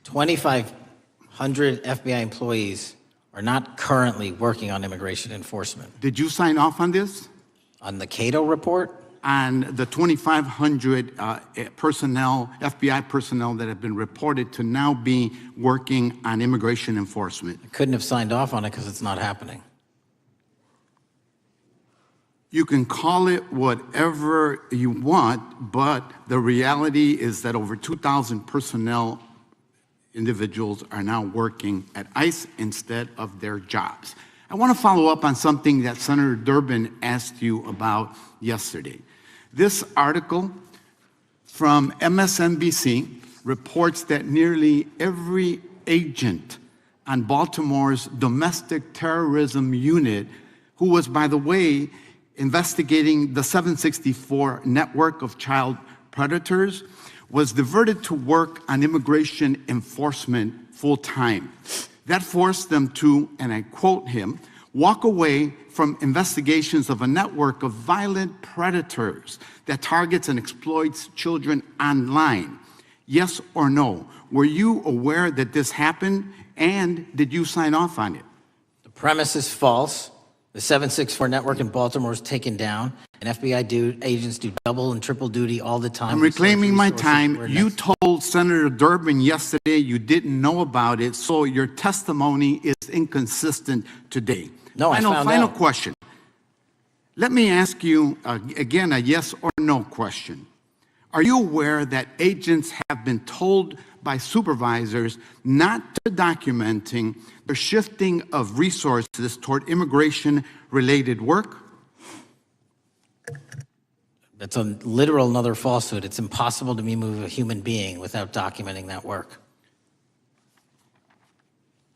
Speaker 2: 2,500 FBI employees are not currently working on immigration enforcement.
Speaker 10: Did you sign off on this?
Speaker 2: On the Cato report?
Speaker 10: On the 2,500 personnel, FBI personnel that have been reported to now be working on immigration enforcement.
Speaker 2: I couldn't have signed off on it because it's not happening.
Speaker 10: You can call it whatever you want, but the reality is that over 2,000 personnel individuals are now working at ICE instead of their jobs. I want to follow up on something that Senator Durbin asked you about yesterday. This article from MSNBC reports that nearly every agent on Baltimore's domestic terrorism unit, who was, by the way, investigating the 764 network of child predators, was diverted to work on immigration enforcement full-time. That forced them to, and I quote him, walk away from investigations of a network of violent predators that targets and exploits children online. Yes or no? Were you aware that this happened, and did you sign off on it?
Speaker 2: The premise is false. The 764 network in Baltimore is taken down, and FBI agents do double and triple duty all the time.
Speaker 10: I'm reclaiming my time. You told Senator Durbin yesterday you didn't know about it, so your testimony is inconsistent today.
Speaker 2: No, I found
Speaker 10: Final
Speaker 2: out.
Speaker 10: question. Let me ask you, again, a yes or no question. Are you aware that agents have been told by supervisors not to documenting the shifting of resources toward immigration-related work?
Speaker 2: That's a literal another falsehood. It's impossible to remove a human being without documenting that work.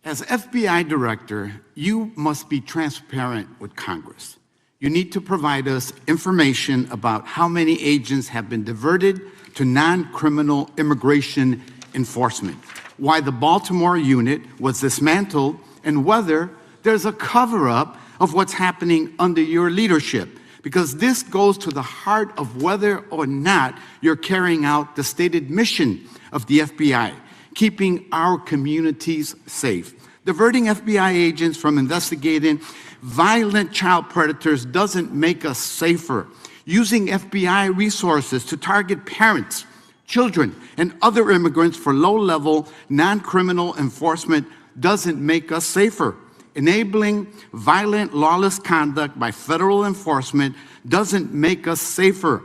Speaker 10: As FBI director, you must be transparent with Congress. You need to provide us information about how many agents have been diverted to non-criminal immigration enforcement, why the Baltimore unit was dismantled, and whether there's a cover-up of what's happening under your leadership, because this goes to the heart of whether or not you're carrying out the stated mission of the FBI, keeping our communities safe. Diverting FBI agents from investigating violent child predators doesn't make us safer. Using FBI resources to target parents, children, and other immigrants for low-level, non-criminal enforcement doesn't make us safer. Enabling violent, lawless conduct by federal enforcement doesn't make us safer.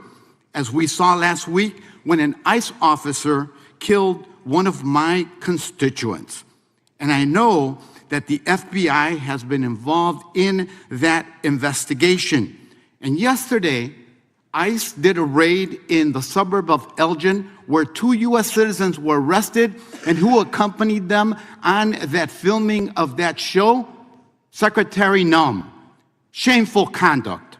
Speaker 10: As we saw last week when an ICE officer killed one of my constituents. And I know that the FBI has been involved in that investigation. And yesterday, ICE did a raid in the suburb of Elgin where 2 U.S. citizens were arrested, and who accompanied them on that filming of that show? Secretary Nunn. Shameful conduct.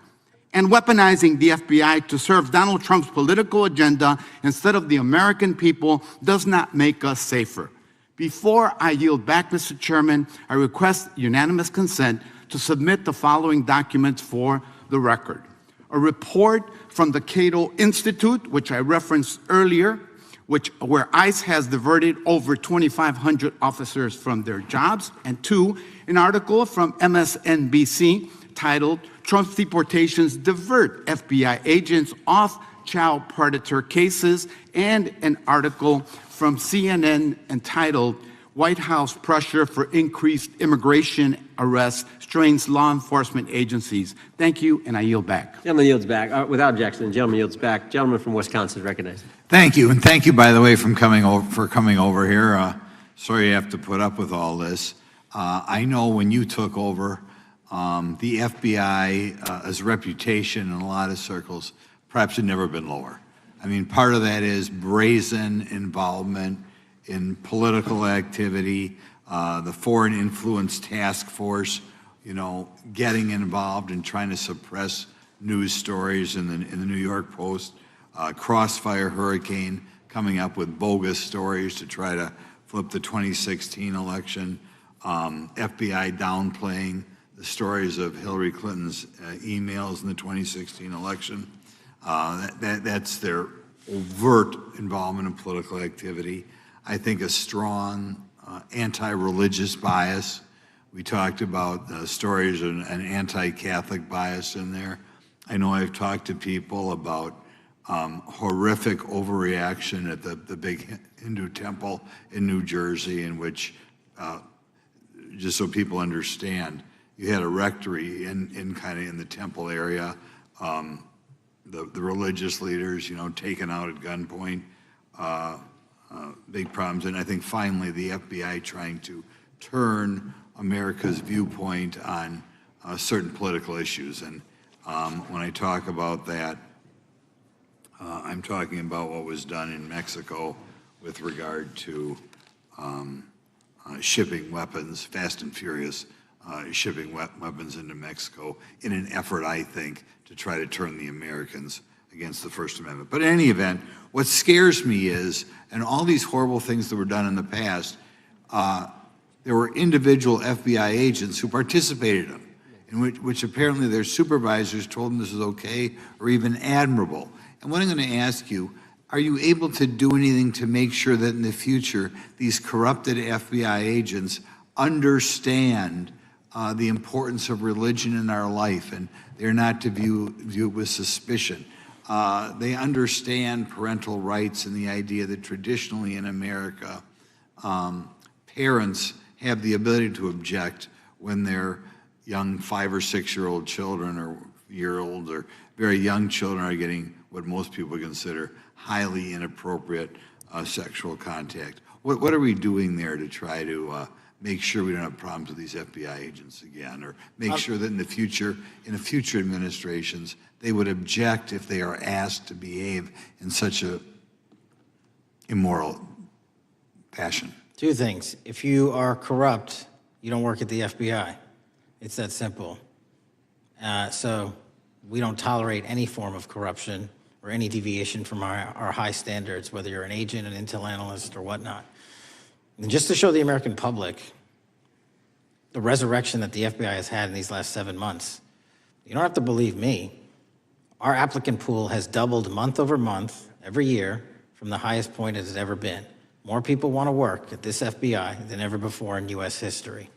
Speaker 10: And weaponizing the FBI to serve Donald Trump's political agenda instead of the American people does not make us safer. Before I yield back, Mr. Chairman, I request unanimous consent to submit the following documents for the record. A report from the Cato Institute, which I referenced earlier, where ICE has diverted over 2,500 officers from their jobs, and 2, an article from MSNBC titled Trump's Deportations Divert FBI Agents Off Child Predator Cases, and an article from CNN entitled White House Pressure for Increased Immigration Arrests Strains Law Enforcement Agencies. Thank you, and I yield back.
Speaker 3: Gentleman yields back. Without objection, the gentleman yields back. Gentleman from Wisconsin recognized.
Speaker 11: Thank you, and thank you, by the way, for coming over here. Sorry you have to put up with all this. I know when you took over, the FBI's reputation in a lot of circles perhaps had never been lower. I mean, part of that is brazen involvement in political activity, the Foreign Influence Task Force, getting involved and trying to suppress news stories in the New York Post, Crossfire Hurricane coming up with bogus stories to try to flip the 2016 election, FBI downplaying the stories of Hillary Clinton's emails in the 2016 election. That's their overt involvement in political activity. I think a strong anti-religious bias. We talked about stories of an anti-Catholic bias in there. I know I've talked to people about horrific overreaction at the big Hindu temple in New Jersey, in which, just so people understand, you had a rectory in the temple area, the religious leaders, taken out at gunpoint, big problems. And I think finally the FBI trying to turn America's viewpoint on certain political issues. And when I talk about that, I'm talking about what was done in Mexico with regard to shipping weapons, fast and furious, shipping weapons into Mexico in an effort, I think, to try to turn the Americans against the First Amendment. But in any event, what scares me is, and all these horrible things that were done in the past, there were individual FBI agents who participated in them, in which apparently their supervisors told them this is okay or even admirable. And what I'm going to ask you, are you able to do anything to make sure that in the future these corrupted FBI agents understand the importance of religion in our life, and they're not to view it with suspicion? They understand parental rights and the idea that traditionally in America, parents have the ability to object when their young 5 or 6-year-old children or year-old or very young children are getting what most people consider highly inappropriate sexual contact. What are we doing there to try to make sure we don't have problems with these FBI agents again, or make sure that in the future administrations, they would object if they are asked to behave in such a immoral fashion?
Speaker 2: 2 things. If you are corrupt you don't work at the FBI. It's that simple. So we don't tolerate any form of corruption or any deviation from our high standards, whether you're an agent, an intel analyst, or whatnot. And just to show the American public the resurrection that the FBI has had in these last 7 months, you don't have to believe me. Our applicant pool has doubled month over month every year from the highest point it has ever been. More people want to work at this FBI than ever before in U.S. history.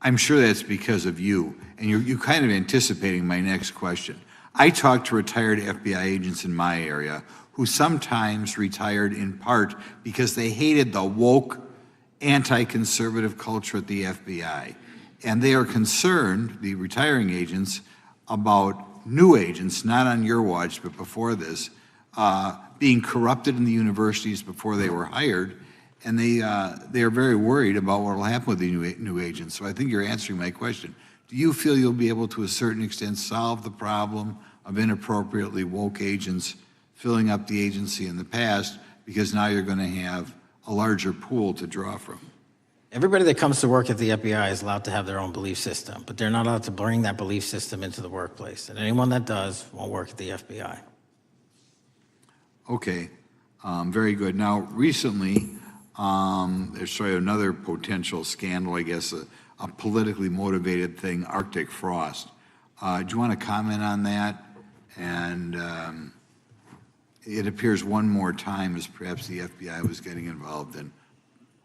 Speaker 11: I'm sure that's because of you, and you're kind of anticipating my next question. I talk to retired FBI agents in my area who sometimes retired in part because they hated the woke, anti-conservative culture at the FBI. And they are concerned, the retiring agents, about new agents, not on your watch, but before this, being corrupted in the universities before they were hired. And they are very worried about what will happen with the new agents. So I think you're answering my question. Do you feel you'll be able to a certain extent solve the problem of inappropriately woke agents filling up the agency in the past, because now you're going to have a larger pool to draw from?
Speaker 2: Everybody that comes to work at the FBI is allowed to have their own belief system, but they're not allowed to bring that belief system into the workplace. And anyone that does won't work at the FBI.
Speaker 11: Okay, very good. Now, recently, there's sort of another potential scandal, I guess, a politically motivated thing, Arctic frost. Do you want to comment on that? And it appears one more time as perhaps the FBI was getting involved in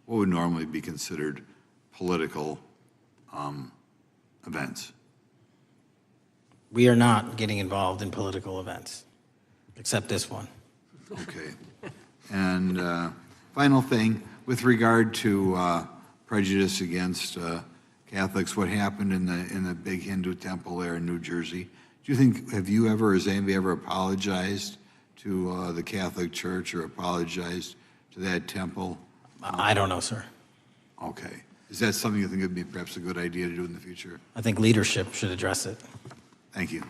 Speaker 11: what would normally be considered political events.
Speaker 2: We are not getting involved in political events, except this one.
Speaker 11: Okay. And final thing, with regard to prejudice against Catholics, what happened in the big Hindu temple there in New Jersey, do you think, has anybody ever apologized to the Catholic Church or apologized to that temple?
Speaker 2: I don't know, sir.
Speaker 11: Okay. Is that something you think would be perhaps a good idea to do in the future?
Speaker 2: I think leadership should address it.
Speaker 11: Thank you.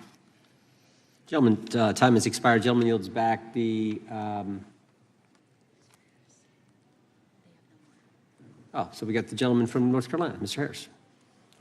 Speaker 3: Gentleman, time has expired. Gentleman yields back the, so we got the gentleman from North Carolina, Mr. Harris.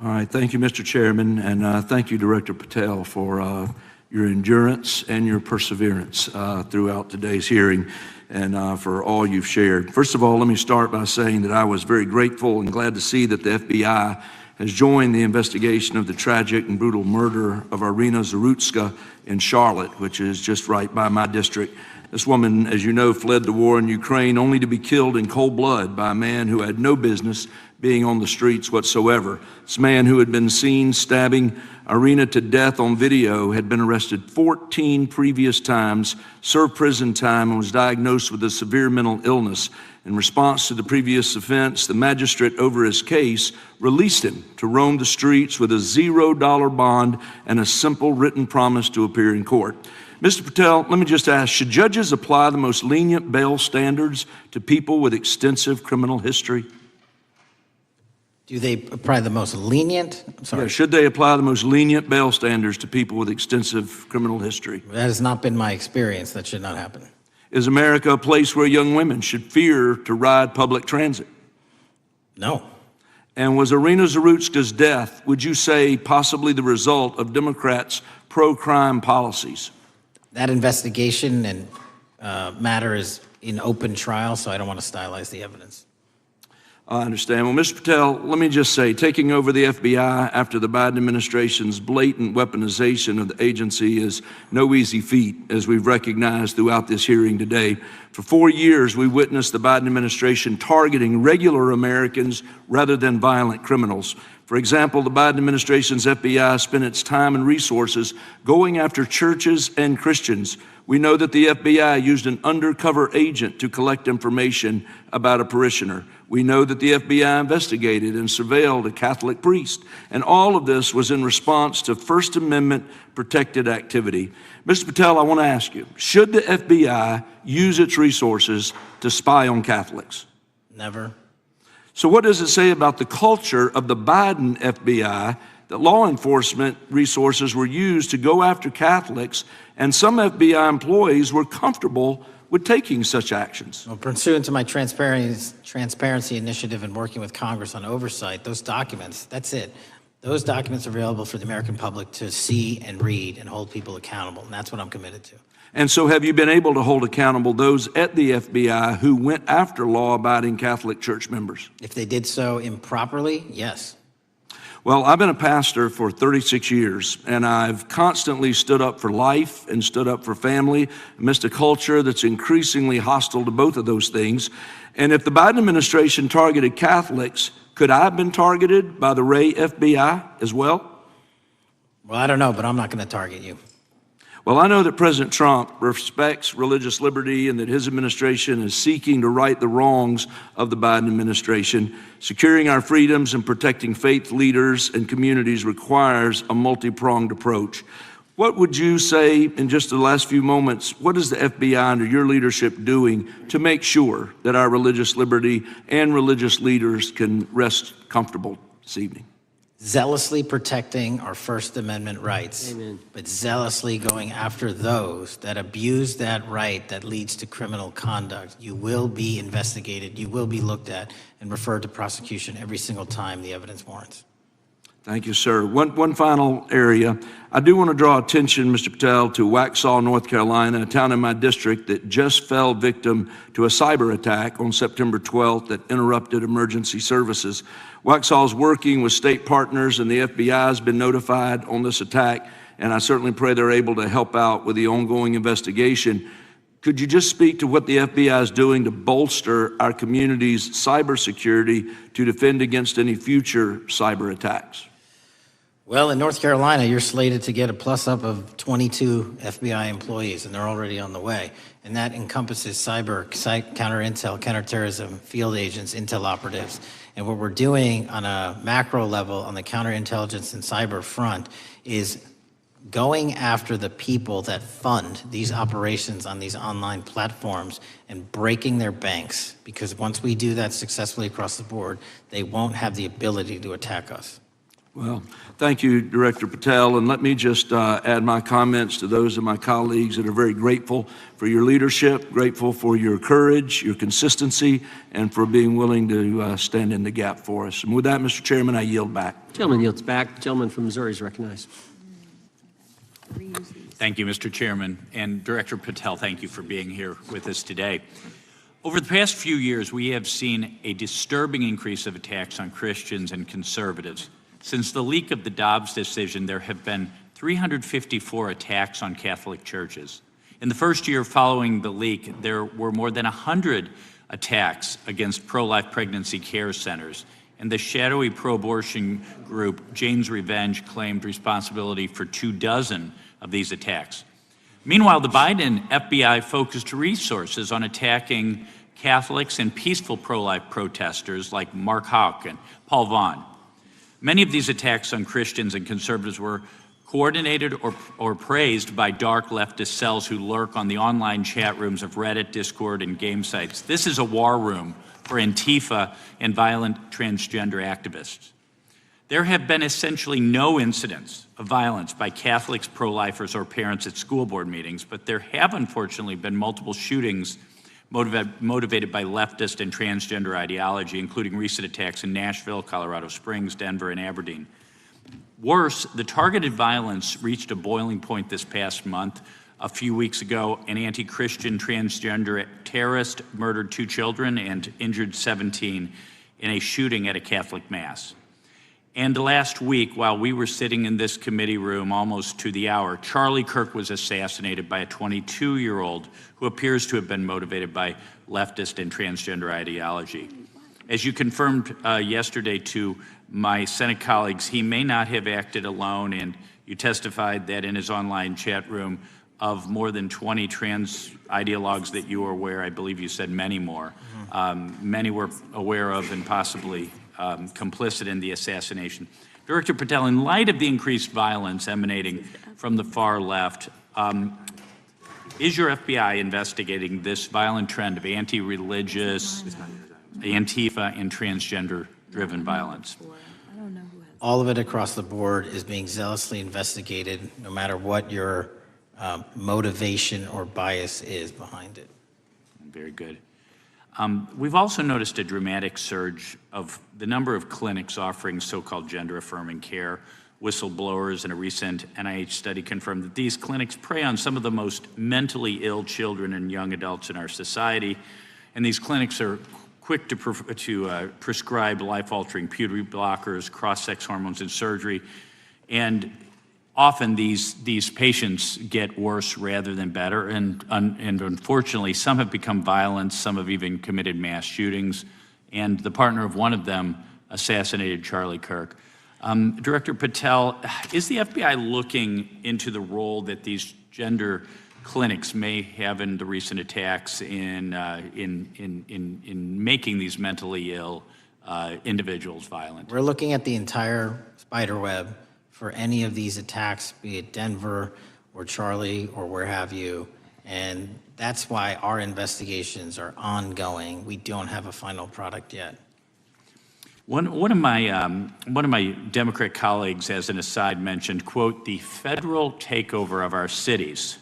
Speaker 12: All right, thank you, Mr. Chairman, and thank you, Director Patel, for your endurance and your perseverance throughout today's hearing and for all you've shared. First of all, let me start by saying that I was very grateful and glad to see that the FBI has joined the investigation of the tragic and brutal murder of Irina Zarutska in Charlotte, which is just right by my district. This woman, as you know, fled the war in Ukraine only to be killed in cold blood by a man who had no business being on the streets whatsoever. This man, who had been seen stabbing Irina to death on video, had been arrested 14 previous times, served prison time, and was diagnosed with a severe mental illness. In response to the previous offense, the magistrate over his case released him to roam the streets with a $0 bond and a simple written promise to appear in court. Mr. Patel, let me just ask, should judges apply the most lenient bail standards to people with extensive criminal history?
Speaker 2: Do they apply the most lenient? I'm sorry.
Speaker 12: Yeah, should they apply the most lenient bail standards to people with extensive criminal history?
Speaker 2: That has not been my experience. That should not happen.
Speaker 12: Is America a place where young women should fear to ride public transit?
Speaker 2: No.
Speaker 12: And was Irina Zarutska's death, would you say, possibly the result of Democrats' pro-crime policies?
Speaker 2: That investigation and matter is in open trial, so I don't want to stylize the evidence.
Speaker 12: I understand. Well, Mr. Patel, let me just say, taking over the FBI after the Biden administration's blatant weaponization of the agency is no easy feat, as we've recognized throughout this hearing today. For 4 years, we witnessed the Biden administration targeting regular Americans rather than violent criminals. For example, the Biden administration's FBI spent its time and resources going after churches and Christians. We know that the FBI used an undercover agent to collect information about a parishioner. We know that the FBI investigated and surveilled a Catholic priest. And all of this was in response to First Amendment protected activity. Mr. Patel, I want to ask you, should the FBI use its resources to spy on Catholics?
Speaker 2: Never.
Speaker 12: So what does it say about the culture of the Biden FBI that law enforcement resources were used to go after Catholics, and some FBI employees were comfortable with taking such actions?
Speaker 2: Well, pursuant to my transparency initiative and working with Congress on oversight, those documents, that's it. Those documents are available for the American public to see and read and hold people accountable, and that's what I'm committed to.
Speaker 12: And so have you been able to hold accountable those at the FBI who went after law-abiding Catholic church members?
Speaker 2: If they did so improperly, yes.
Speaker 12: Well, I've been a pastor for 36 years, and I've constantly stood up for life and stood up for family amidst a culture that's increasingly hostile to both of those things. And if the Biden administration targeted Catholics, could I have been targeted by the Ray FBI as well?
Speaker 2: Well, I don't know, but I'm not going to target you.
Speaker 12: Well, I know that President Trump respects religious liberty and that his administration is seeking to right the wrongs of the Biden administration. Securing our freedoms and protecting faith leaders and communities requires a multi-pronged approach. What would you say in just the last few moments, what is the FBI under your leadership doing to make sure that our religious liberty and religious leaders can rest comfortable this evening?
Speaker 2: Zealously protecting our First Amendment rights,
Speaker 3: Amen.
Speaker 2: but zealously going after those that abuse that right that leads to criminal conduct. You will be investigated, you will be looked at, and referred to prosecution every single time the evidence warrants.
Speaker 12: Thank you, sir. One final area. I do want to draw attention, Mr. Patel, to Waxhaw, North Carolina, a town in my district that just fell victim to a cyber attack on September 12th that interrupted emergency services. Waxhaw is working with state partners, and the FBI has been notified on this attack, and I certainly pray they're able to help out with the ongoing investigation. Could you just speak to what the FBI is doing to bolster our community's cybersecurity to defend against any future cyber attacks?
Speaker 2: Well, in North Carolina, you're slated to get a plus-up of 22 FBI employees, and they're already on the way. And that encompasses cyber, counter-intel, counterterrorism, field agents, intel operatives. And what we're doing on a macro level on the counterintelligence and cyber front is going after the people that fund these operations on these online platforms and breaking their banks. Because once we do that successfully across the board, they won't have the ability to attack us.
Speaker 12: Well, thank you, Director Patel, and let me just add my comments to those of my colleagues that are very grateful for your leadership, grateful for your courage, your consistency, and for being willing to stand in the gap for us. And with that, Mr. Chairman, I yield back.
Speaker 3: Gentleman yields back. The gentleman from Missouri is recognized.
Speaker 13: Thank you, Mr. Chairman. And Director Patel, thank you for being here with us today. Over the past few years, we have seen a disturbing increase of attacks on Christians and conservatives. Since the leak of the Dobbs decision, there have been 354 attacks on Catholic churches. In the first year following the leak, there were more than 100 attacks against pro-life pregnancy care centers, and the shadowy pro-abortion group Jane's Revenge claimed responsibility for 24 of these attacks. Meanwhile, the Biden FBI focused resources on attacking Catholics and peaceful pro-life protesters like Mark Houck and Paul Vaughn. Many of these attacks on Christians and conservatives were coordinated or praised by dark leftist cells who lurk on the online chat rooms of Reddit, Discord, and game sites. This is a war room for Antifa and violent transgender activists. There have been essentially no incidents of violence by Catholics, pro-lifers, or parents at school board meetings, but there have unfortunately been multiple shootings motivated by leftist and transgender ideology, including recent attacks in Nashville, Colorado Springs, Denver, and Aberdeen. Worse, the targeted violence reached a boiling point this past month. A few weeks ago, an anti-Christian transgender terrorist murdered 2 children and injured 17 in a shooting at a Catholic mass. And last week, while we were sitting in this committee room almost to the hour, Charlie Kirk was assassinated by a 22-year-old who appears to have been motivated by leftist and transgender ideology. As you confirmed yesterday to my Senate colleagues, he may not have acted alone, and you testified that in his online chat room of more than 20 trans ideologues that you were aware, I believe you said many more, many were aware of and possibly complicit in the assassination. Director Patel, in light of the increased violence emanating from the far left, is your FBI investigating this violent trend of anti-religious, Antifa, and transgender-driven violence?
Speaker 2: All of it across the board is being zealously investigated, no matter what your motivation or bias is behind it.
Speaker 13: Very good. We've also noticed a dramatic surge of the number of clinics offering so-called gender-affirming care. Whistleblowers in a recent NIH study confirmed that these clinics prey on some of the most mentally ill children and young adults in our society. And these clinics are quick to prescribe life-altering puberty blockers, cross-sex hormones, and surgery. And often these patients get worse rather than better. And unfortunately, some have become violent, some have even committed mass shootings. And the partner of one of them assassinated Charlie Kirk. Director Patel, is the FBI looking into the role that these gender clinics may have in the recent attacks in making these mentally ill individuals violent?
Speaker 2: We're looking at the entire spider web for any of these attacks, be it Denver or Charlie or where have you. And that's why our investigations are ongoing. We don't have a final product yet.
Speaker 13: One of my Democrat colleagues, as an aside, mentioned, quote, the federal takeover of our cities.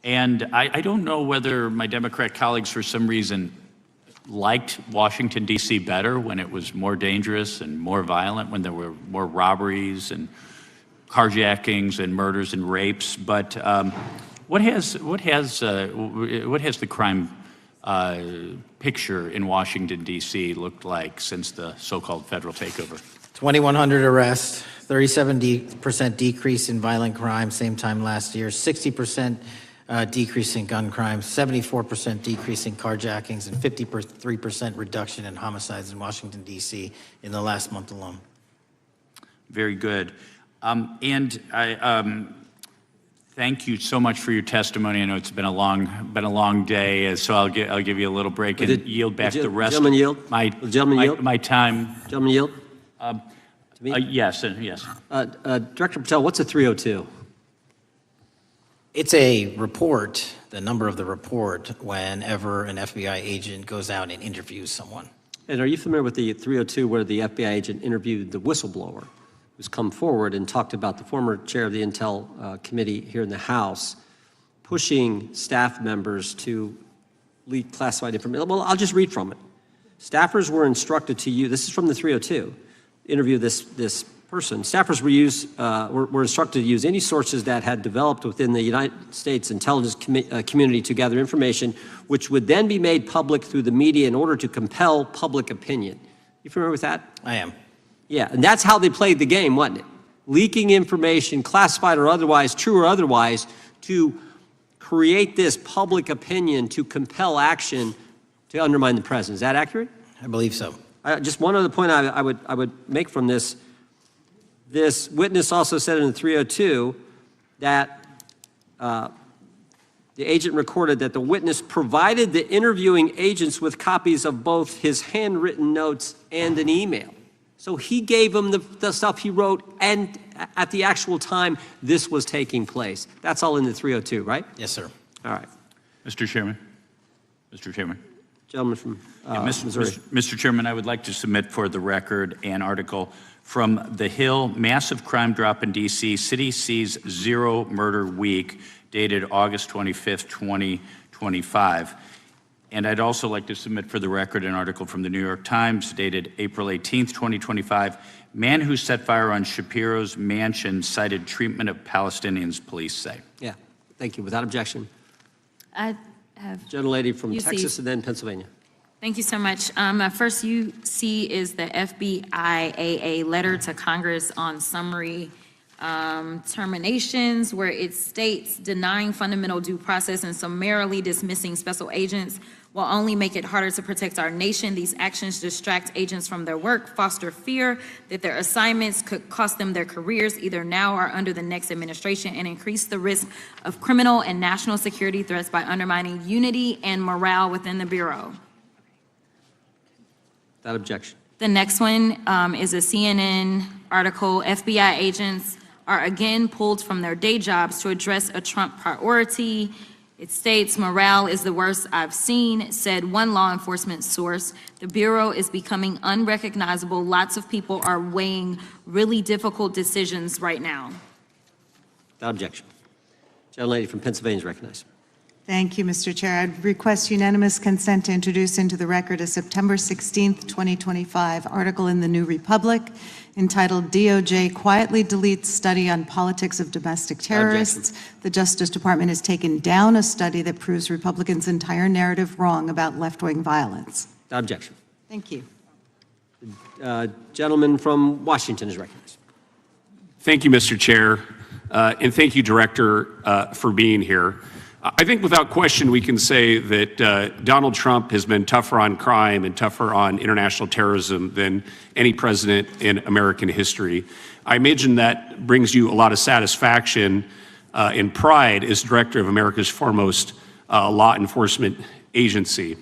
Speaker 13: And I don't know whether my Democrat colleagues, for some reason, liked Washington, D.C. better when it was more dangerous and more violent, when there were more robberies and carjackings and murders and rapes. But what has the crime picture in Washington, D.C. looked like since the so-called federal takeover?
Speaker 2: 2,100 arrests, 37% decrease in violent crime, same time last year, 60% decrease in gun crimes, 74% decrease in carjackings, and 53% reduction in homicides in Washington, D.C. in the last month alone.
Speaker 13: Very good. And I thank you so much for your testimony. I know it's been a long day, so I'll give you a little break and yield back the rest of my time.
Speaker 3: Gentleman yield?
Speaker 13: To me? Yes, yes.
Speaker 3: Director Patel, what's a 302?
Speaker 2: It's a report, the number of the report, whenever an FBI agent goes out and interviews someone.
Speaker 3: And are you familiar with the 302 where the FBI agent interviewed the whistleblower who's come forward and talked about the former chair of the Intel Committee here in the House pushing staff members to leak classified information? Well, I'll just read from it. Staffers were instructed to use, this is from the 302, interview this person. Staffers were instructed to use any sources that had developed within the United States intelligence community to gather information, which would then be made public through the media in order to compel public opinion. You familiar with that?
Speaker 2: I am.
Speaker 3: Yeah, and that's how they played the game, wasn't it? Leaking information, classified or otherwise, true or otherwise, to create this public opinion to compel action to undermine the president. Is that accurate?
Speaker 2: I believe so.
Speaker 3: Just one other point I would make from this. This witness also said in the 302 that the agent recorded that the witness provided the interviewing agents with copies of both his handwritten notes and an email. So he gave them the stuff he wrote, and at the actual time this was taking place. That's all in the 302, right?
Speaker 2: Yes, sir.
Speaker 3: All right.
Speaker 13: Mr. Chairman. Mr. Chairman.
Speaker 3: Gentleman from Missouri.
Speaker 13: Mr. Chairman, I would like to submit for the record an article from The Hill, Massive Crime Drop in D.C., City Sees Zero Murder Week, dated August 25th, 2025. And I'd also like to submit for the record an article from the New York Times, dated April 18th, 2025. Man who set fire on Shapiro's mansion cited treatment of Palestinians, police say.
Speaker 3: Yeah, thank you. Without objection.
Speaker 6: I have.
Speaker 3: Gentlelady from
Speaker 6: UC.
Speaker 3: Texas and then Pennsylvania.
Speaker 6: Thank you so much. My first UC is the FBIAA letter to Congress on summary terminations, where it states denying fundamental due process and summarily dismissing special agents will only make it harder to protect our nation. These actions distract agents from their work, foster fear that their assignments could cost them their careers either now or under the next administration, and increase the risk of criminal and national security threats by undermining unity and morale within the Bureau.
Speaker 3: Without objection.
Speaker 6: The next one is a CNN article. FBI agents are again pulled from their day jobs to address a Trump priority. It states, morale is the worst I've seen, said one law enforcement source. The Bureau is becoming unrecognizable. Lots of people are weighing really difficult decisions right now.
Speaker 3: Without objection. Gentlelady from Pennsylvania is recognized.
Speaker 14: Thank you, Mr. Chair. I'd request unanimous consent to introduce into the record a September 16th, 2025 article in the New Republic entitled DOJ Quietly Deletes Study on Politics of Domestic Terrorists. The Justice Department has taken down a study that proves Republicans' entire narrative wrong about left-wing violence.
Speaker 3: Objection.
Speaker 14: Thank you.
Speaker 3: Gentleman from Washington is recognized.
Speaker 15: Thank you, Mr. Chair, and thank you, Director, for being here. I think without question we can say that Donald Trump has been tougher on crime and tougher on international terrorism than any president in American history. I imagine that brings you a lot of satisfaction and pride as director of America's foremost law enforcement agency.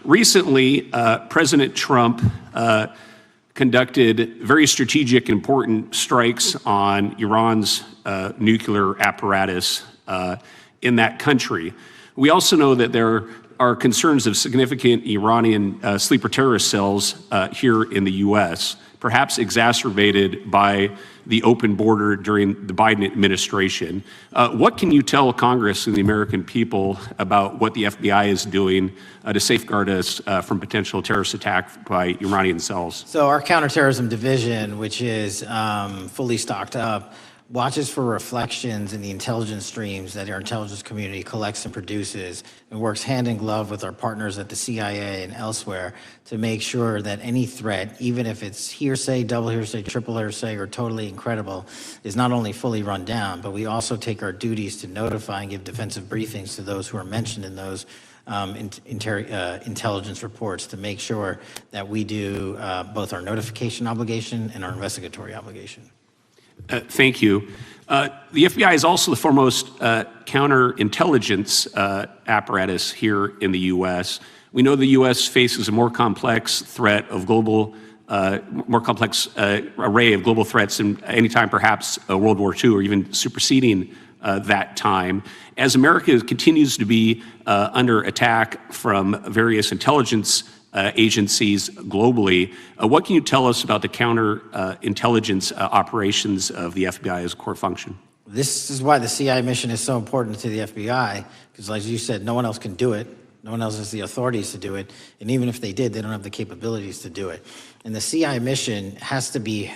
Speaker 15: Recently, President Trump conducted very strategic, important strikes on Iran's nuclear apparatus in that country. We also know that there are concerns of significant Iranian sleeper terrorist cells here in the U.S., perhaps exacerbated by the open border during the Biden administration. What can you tell Congress and the American people about what the FBI is doing to safeguard us from potential terrorist attack by Iranian cells?
Speaker 2: So our counterterrorism division, which is fully stocked up, watches for reflections in the intelligence streams that our intelligence community collects and produces, and works hand in glove with our partners at the CIA and elsewhere to make sure that any threat, even if it's hearsay, double hearsay, triple hearsay, or totally incredible, is not only fully run down, but we also take our duties to notify and give defensive briefings to those who are mentioned in those intelligence reports to make sure that we do both our notification obligation and our investigatory obligation.
Speaker 15: Thank you. The FBI is also the foremost counterintelligence apparatus here in the U.S. We know the U.S. faces a more complex threat of global, more complex array of global threats than any time perhaps World War II or even superseding that time. As America continues to be under attack from various intelligence agencies globally, what can you tell us about the counterintelligence operations of the FBI as a core function?
Speaker 2: This is why the CIA mission is so important to the FBI, because as you said, no one else can do it. No one else has the authorities to do it. And even if they did, they don't have the capabilities to do it. And the CIA mission has to be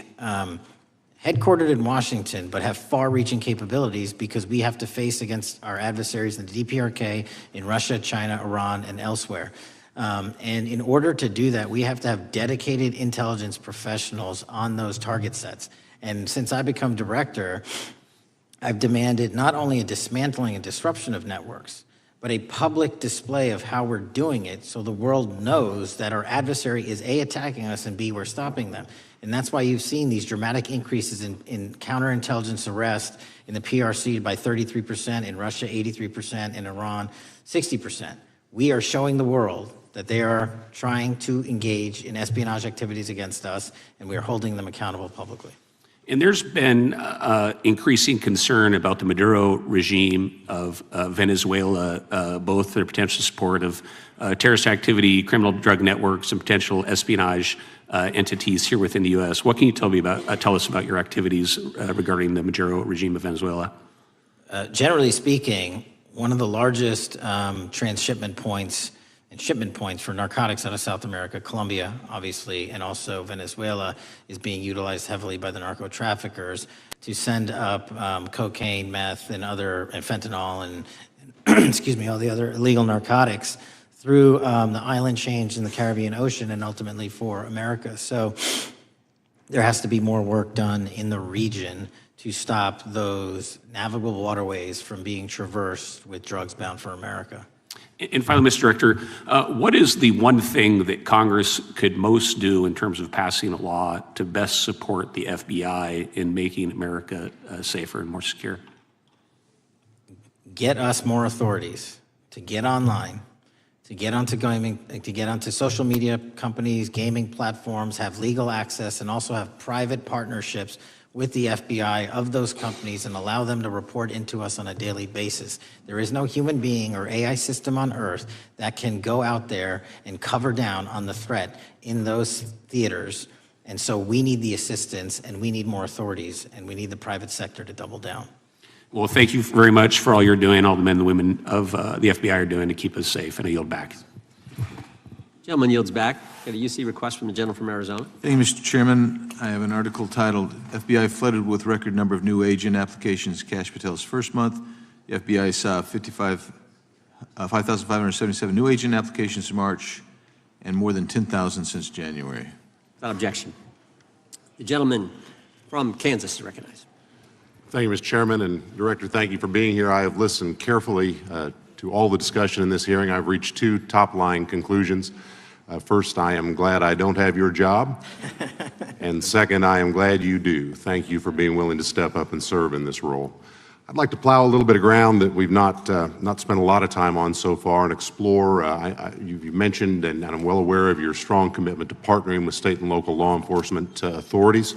Speaker 2: headquartered in Washington, but have far-reaching capabilities because we have to face against our adversaries in the DPRK, in Russia, China, Iran, and elsewhere. And in order to do that, we have to have dedicated intelligence professionals on those target sets. And since I become director, I've demanded not only a dismantling and disruption of networks, but a public display of how we're doing it so the world knows that our adversary is A, attacking us, and B, we're stopping them. And that's why you've seen these dramatic increases in counterintelligence arrests in the PRC by 33%, in Russia 83%, in Iran 60%. We are showing the world that they are trying to engage in espionage activities against us, and we are holding them accountable publicly.
Speaker 15: And there's been increasing concern about the Maduro regime of Venezuela, both their potential support of terrorist activity, criminal drug networks, and potential espionage entities here within the U.S. What can you tell us about your activities regarding the Maduro regime of Venezuela?
Speaker 2: Generally speaking, one of the largest transshipment points and shipment points for narcotics out of South America, Colombia, obviously, and also Venezuela, is being utilized heavily by the narco traffickers to send up cocaine, meth, and fentanyl, and excuse me, all the other illegal narcotics through the island chains in the Caribbean Ocean and ultimately for America. So there has to be more work done in the region to stop those navigable waterways from being traversed with drugs bound for America.
Speaker 15: And finally, Mr. Director, what is the one thing that Congress could most do in terms of passing a law to best support the FBI in making America safer and more secure?
Speaker 2: Get us more authorities to get online, to get onto gaming, to get onto social media companies, gaming platforms, have legal access, and also have private partnerships with the FBI of those companies and allow them to report into us on a daily basis. There is no human being or AI system on earth that can go out there and cover down on the threat in those theaters. And so we need the assistance, and we need more authorities, and we need the private sector to double down.
Speaker 15: Well, thank you very much for all you're doing, all the men and women of the FBI are doing to keep us safe, and I yield back.
Speaker 3: Gentleman yields back. Got a UC request from the gentleman from Arizona.
Speaker 16: Thank you, Mr. Chairman. I have an article titled, FBI Flooded with Record Number of New Agent Applications Kash Patel's First Month. The FBI saw 5,577 new agent applications in March and more than 10,000 since January.
Speaker 3: Without objection. The gentleman from Kansas is recognized.
Speaker 17: Thank you, Mr. Chairman, and Director, thank you for being here. I have listened carefully to all the discussion in this hearing. I've reached two top-line conclusions. First, I am glad I don't have your job. And second, I am glad you do. Thank you for being willing to step up and serve in this role. I'd like to plow a little bit of ground that we've not spent a lot of time on so far and explore. You mentioned, and I'm well aware of your strong commitment to partnering with state and local law enforcement authorities.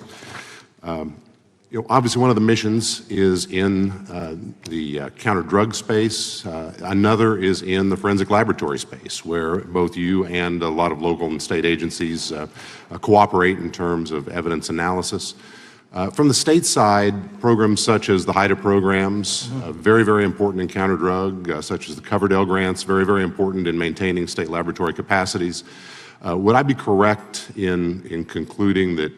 Speaker 17: Obviously, one of the missions is in the counter-drug space. Another is in the forensic laboratory space, where both you and a lot of local and state agencies cooperate in terms of evidence analysis. From the state side, programs such as the HIDA programs, very, very important in counter-drug, such as the Coverdell grants, very, very important in maintaining state laboratory capacities. Would I be correct in concluding that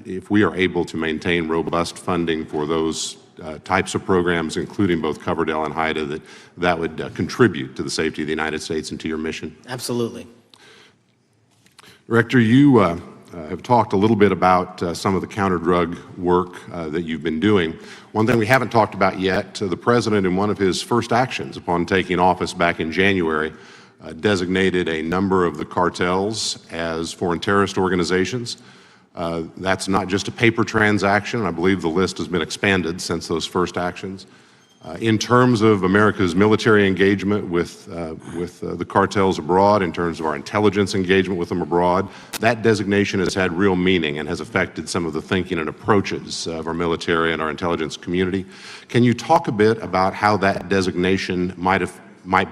Speaker 17: if we are able to maintain robust funding for those types of programs, including both Coverdell and HIDA, that would contribute to the safety of the United States and to your mission?
Speaker 2: Absolutely.
Speaker 17: Director, you have talked a little bit about some of the counter-drug work that you've been doing. One thing we haven't talked about yet, the President, in one of his first actions upon taking office back in January, designated a number of the cartels as foreign terrorist organizations. That's not just a paper transaction. I believe the list has been expanded since those first actions. In terms of America's military engagement with the cartels abroad, in terms of our intelligence engagement with them abroad, that designation has had real meaning and has affected some of the thinking and approaches of our military and our intelligence community. Can you talk a bit about how that designation might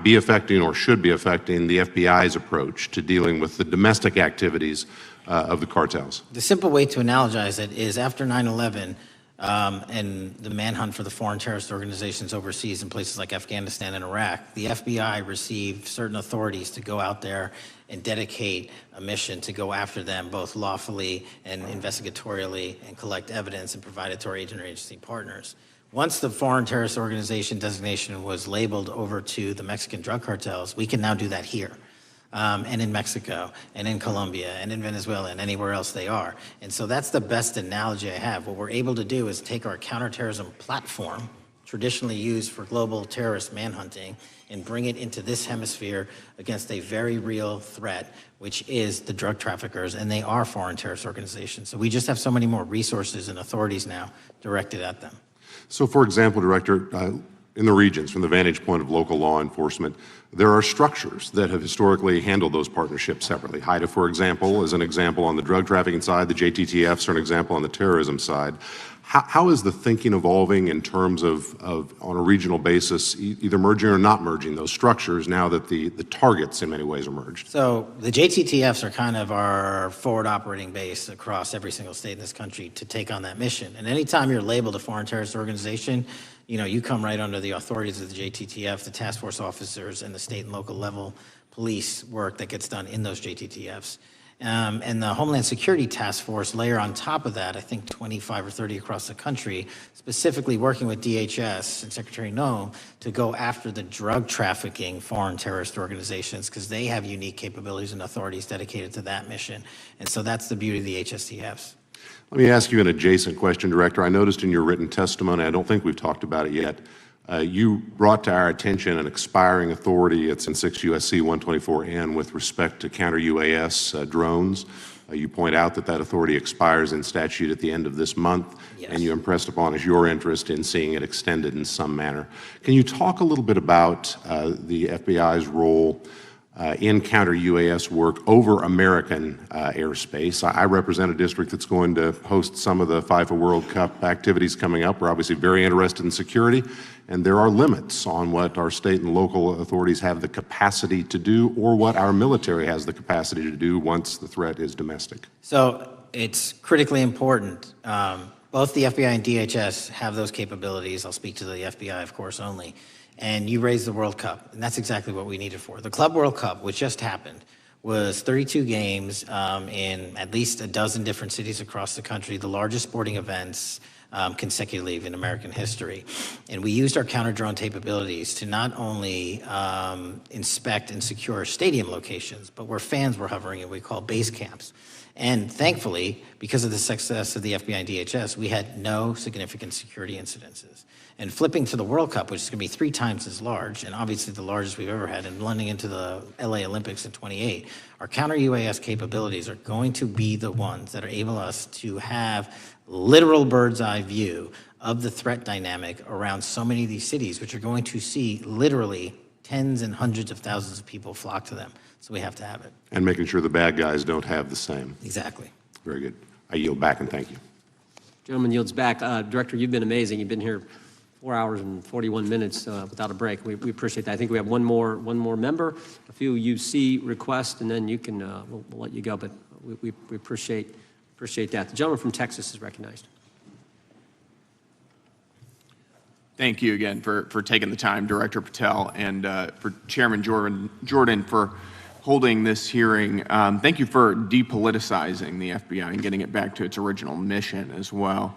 Speaker 17: be affecting or should be affecting the FBI's approach to dealing with the domestic activities of the cartels?
Speaker 2: The simple way to analogize it is after 9/11 and the manhunt for the foreign terrorist organizations overseas in places like Afghanistan and Iraq, the FBI received certain authorities to go out there and dedicate a mission to go after them both lawfully and investigatorially and collect evidence and provide it to our agency partners. Once the foreign terrorist organization designation was labeled over to the Mexican drug cartels, we can now do that here. And in Mexico, and in Colombia, and in Venezuela, and anywhere else they are. And so that's the best analogy I have. What we're able to do is take our counterterrorism platform, traditionally used for global terrorist manhunting, and bring it into this hemisphere against a very real threat, which is the drug traffickers, and they are foreign terrorist organizations. So we just have so many more resources and authorities now directed at them.
Speaker 17: So, for example, Director, in the regions, from the vantage point of local law enforcement, there are structures that have historically handled those partnerships separately. HIDA, for example, is an example on the drug trafficking side. The JTTFs are an example on the terrorism side. How is the thinking evolving in terms of on a regional basis, either merging or not merging those structures now that the targets in many ways are merged?
Speaker 2: So the JTTFs are kind of our forward operating base across every single state in this country to take on that mission. And anytime you're labeled a foreign terrorist organization, you come right under the authorities of the JTTF, the task force officers, and the state and local level police work that gets done in those JTTFs. And the Homeland Security Task Force layer on top of that, I think 25 or 30 across the country, specifically working with DHS and Secretary Noem to go after the drug trafficking foreign terrorist organizations because they have unique capabilities and authorities dedicated to that mission. And so that's the beauty of the HSTFs.
Speaker 17: Let me ask you an adjacent question, Director. I noticed in your written testimony, I don't think we've talked about it yet, you brought to our attention an expiring authority. It's in 6 U.S.C. 124N with respect to counter-UAS drones. You point out that authority expires in statute at the end of this month, and you impressed upon us your interest in seeing it extended in some manner. Can you talk a little bit about the FBI's role in counter-UAS work over American airspace? I represent a district that's going to host some of the FIFA World Cup activities coming up. We're obviously very interested in security, and there are limits on what our state and local authorities have the capacity to do or what our military has the capacity to do once the threat is domestic.
Speaker 2: So it's critically important, Both the FBI and DHS have those capabilities. I'll speak to the FBI, of course, only. And you raised the World Cup, and that's exactly what we need it for. The Club World Cup, which just happened, was 32 games in at least a dozen different cities across the country, the largest sporting events consecutively in American history. And we used our counter-drone capabilities to not only inspect and secure stadium locations, but where fans were hovering and we call base camps. And thankfully, because of the success of the FBI and DHS, we had no significant security incidences. And flipping to the World Cup, which is going to be 3 times as large, and obviously the largest we've ever had, and blending into the LA Olympics in 28, our counter-UAS capabilities are going to be the ones that are able us to have literal bird's eye view of the threat dynamic around so many of these cities, which are going to see literally tens and hundreds of thousands of people flock to them. So we have to have it.
Speaker 17: And making sure the bad guys don't have the same.
Speaker 2: Exactly.
Speaker 17: Very good. I yield back and thank you.
Speaker 3: Gentleman yields back. Director, you've been amazing. You've been here 4 hours and 41 minutes without a break. We appreciate that. I think we have one more member, a few UC requests, and then you can we'll let you go. But we appreciate that. The gentleman from Texas is recognized.
Speaker 18: Thank you again for taking the time, Director Patel, and for Chairman Jordan for holding this hearing. Thank you for depoliticizing the FBI and getting it back to its original mission as well.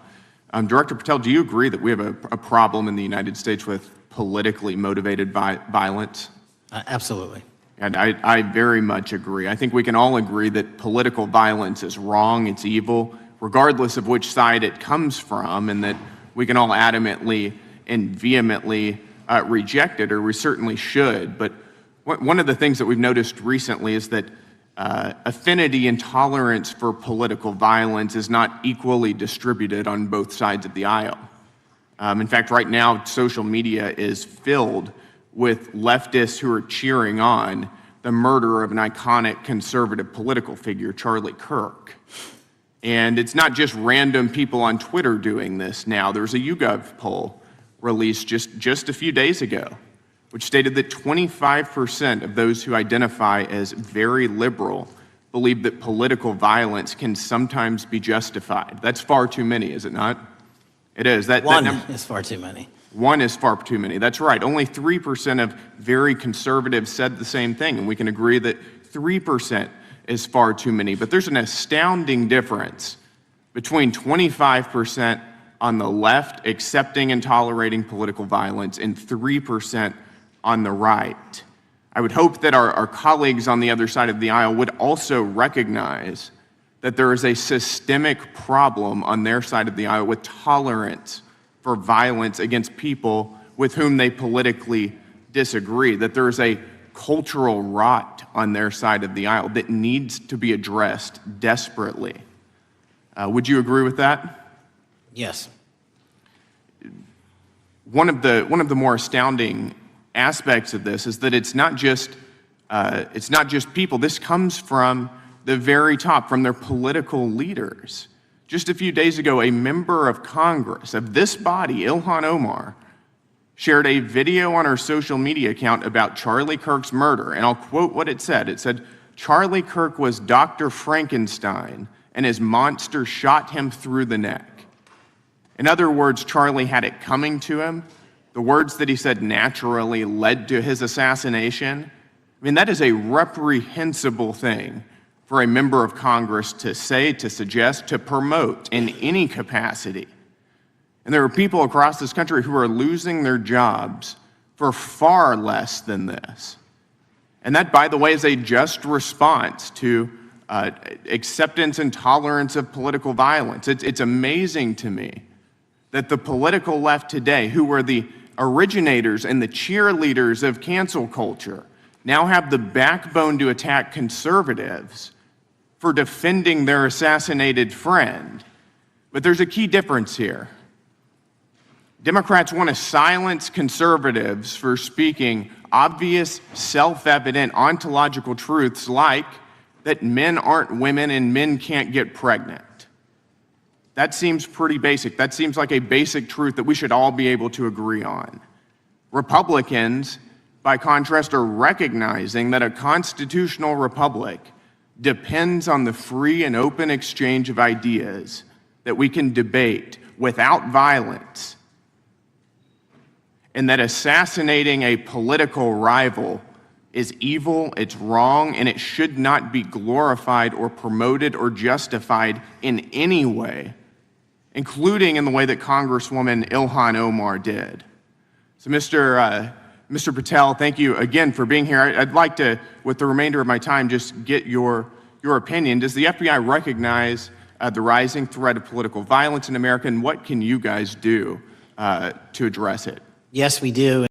Speaker 18: Director Patel, do you agree that we have a problem in the United States with politically motivated violence?
Speaker 2: Absolutely.
Speaker 18: And I very much agree. I think we can all agree that political violence is wrong, it's evil, regardless of which side it comes from, and that we can all adamantly and vehemently reject it, or we certainly should. But one of the things that we've noticed recently is that affinity and tolerance for political violence is not equally distributed on both sides of the aisle. In fact, right now, social media is filled with leftists who are cheering on the murder of an iconic conservative political figure, Charlie Kirk. And it's not just random people on Twitter doing this now. There's a YouGov poll released just a few days ago, which stated that 25% of those who identify as very liberal believe that political violence can sometimes be justified. That's far too many, is it not? It is.
Speaker 2: One is far too many.
Speaker 18: One is far too many. That's right. Only 3% of very conservatives said the same thing, and we can agree that 3% is far too many. But there's an astounding difference between 25% on the left accepting and tolerating political violence and 3% on the right. I would hope that our colleagues on the other side of the aisle would also recognize that there is a systemic problem on their side of the aisle with tolerance for violence against people with whom they politically disagree, that there is a cultural rot on their side of the aisle that needs to be addressed desperately. Would you agree with that?
Speaker 2: Yes.
Speaker 18: One of the more astounding aspects of this is that it's not just people. This comes from the very top, from their political leaders. Just a few days ago, a member of Congress of this body, Ilhan Omar, shared a video on her social media account about Charlie Kirk's murder, and I'll quote what it said. It said, "Charlie Kirk was Dr. Frankenstein, and his monster shot him through the neck." In other words, Charlie had it coming to him. The words that he said naturally led to his assassination. I mean, that is a reprehensible thing for a member of Congress to say, to suggest, to promote in any capacity. And there are people across this country who are losing their jobs for far less than this. And that, by the way, is a just response to acceptance and tolerance of political violence. It's amazing to me that the political left today, who were the originators and the cheerleaders of cancel culture, now have the backbone to attack conservatives for defending their assassinated friend. But there's a key difference here. Democrats want to silence conservatives for speaking obvious, self-evident, ontological truths like that men aren't women and men can't get pregnant. That seems pretty basic. That seems like a basic truth that we should all be able to agree on. Republicans, by contrast, are recognizing that a constitutional republic depends on the free and open exchange of ideas, that we can debate, without violence, and that assassinating a political rival is evil, it's wrong, and it should not be glorified or promoted or justified in any way, including in the way that Congresswoman Ilhan Omar did. So Mr. Patel, thank you again for being here. I'd like to, with the remainder of my time, just get your opinion. Does the FBI recognize the rising threat of political violence in America, and what can you guys do to address it?
Speaker 2: Yes, we do.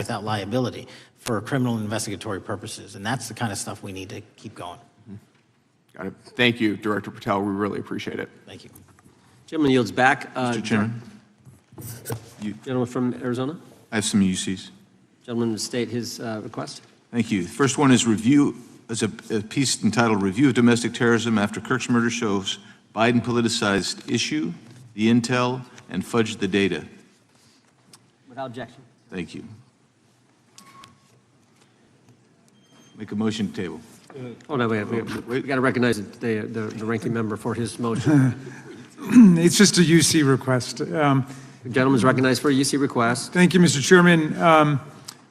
Speaker 2: Without liability for criminal investigatory purposes. And that's the kind of stuff we need to keep going.
Speaker 18: Got it. Thank you, Director Patel. We really appreciate it.
Speaker 2: Thank you.
Speaker 3: Gentleman yields back.
Speaker 16: Mr. Chairman.
Speaker 3: Gentleman from Arizona.
Speaker 16: I have some UCs.
Speaker 3: Gentleman to state his request.
Speaker 16: Thank you. The first one is a piece entitled Review of Domestic Terrorism After Kirk's Murder Shows Biden Politicized Issue, the Intel, and Fudged the Data.
Speaker 3: Without objection.
Speaker 16: Thank you. Make a motion to table.
Speaker 3: Oh, no, wait. We got to recognize the ranking member for his motion.
Speaker 19: It's just a UC request.
Speaker 3: The gentleman's recognized for a UC request.
Speaker 19: Thank you, Mr. Chairman.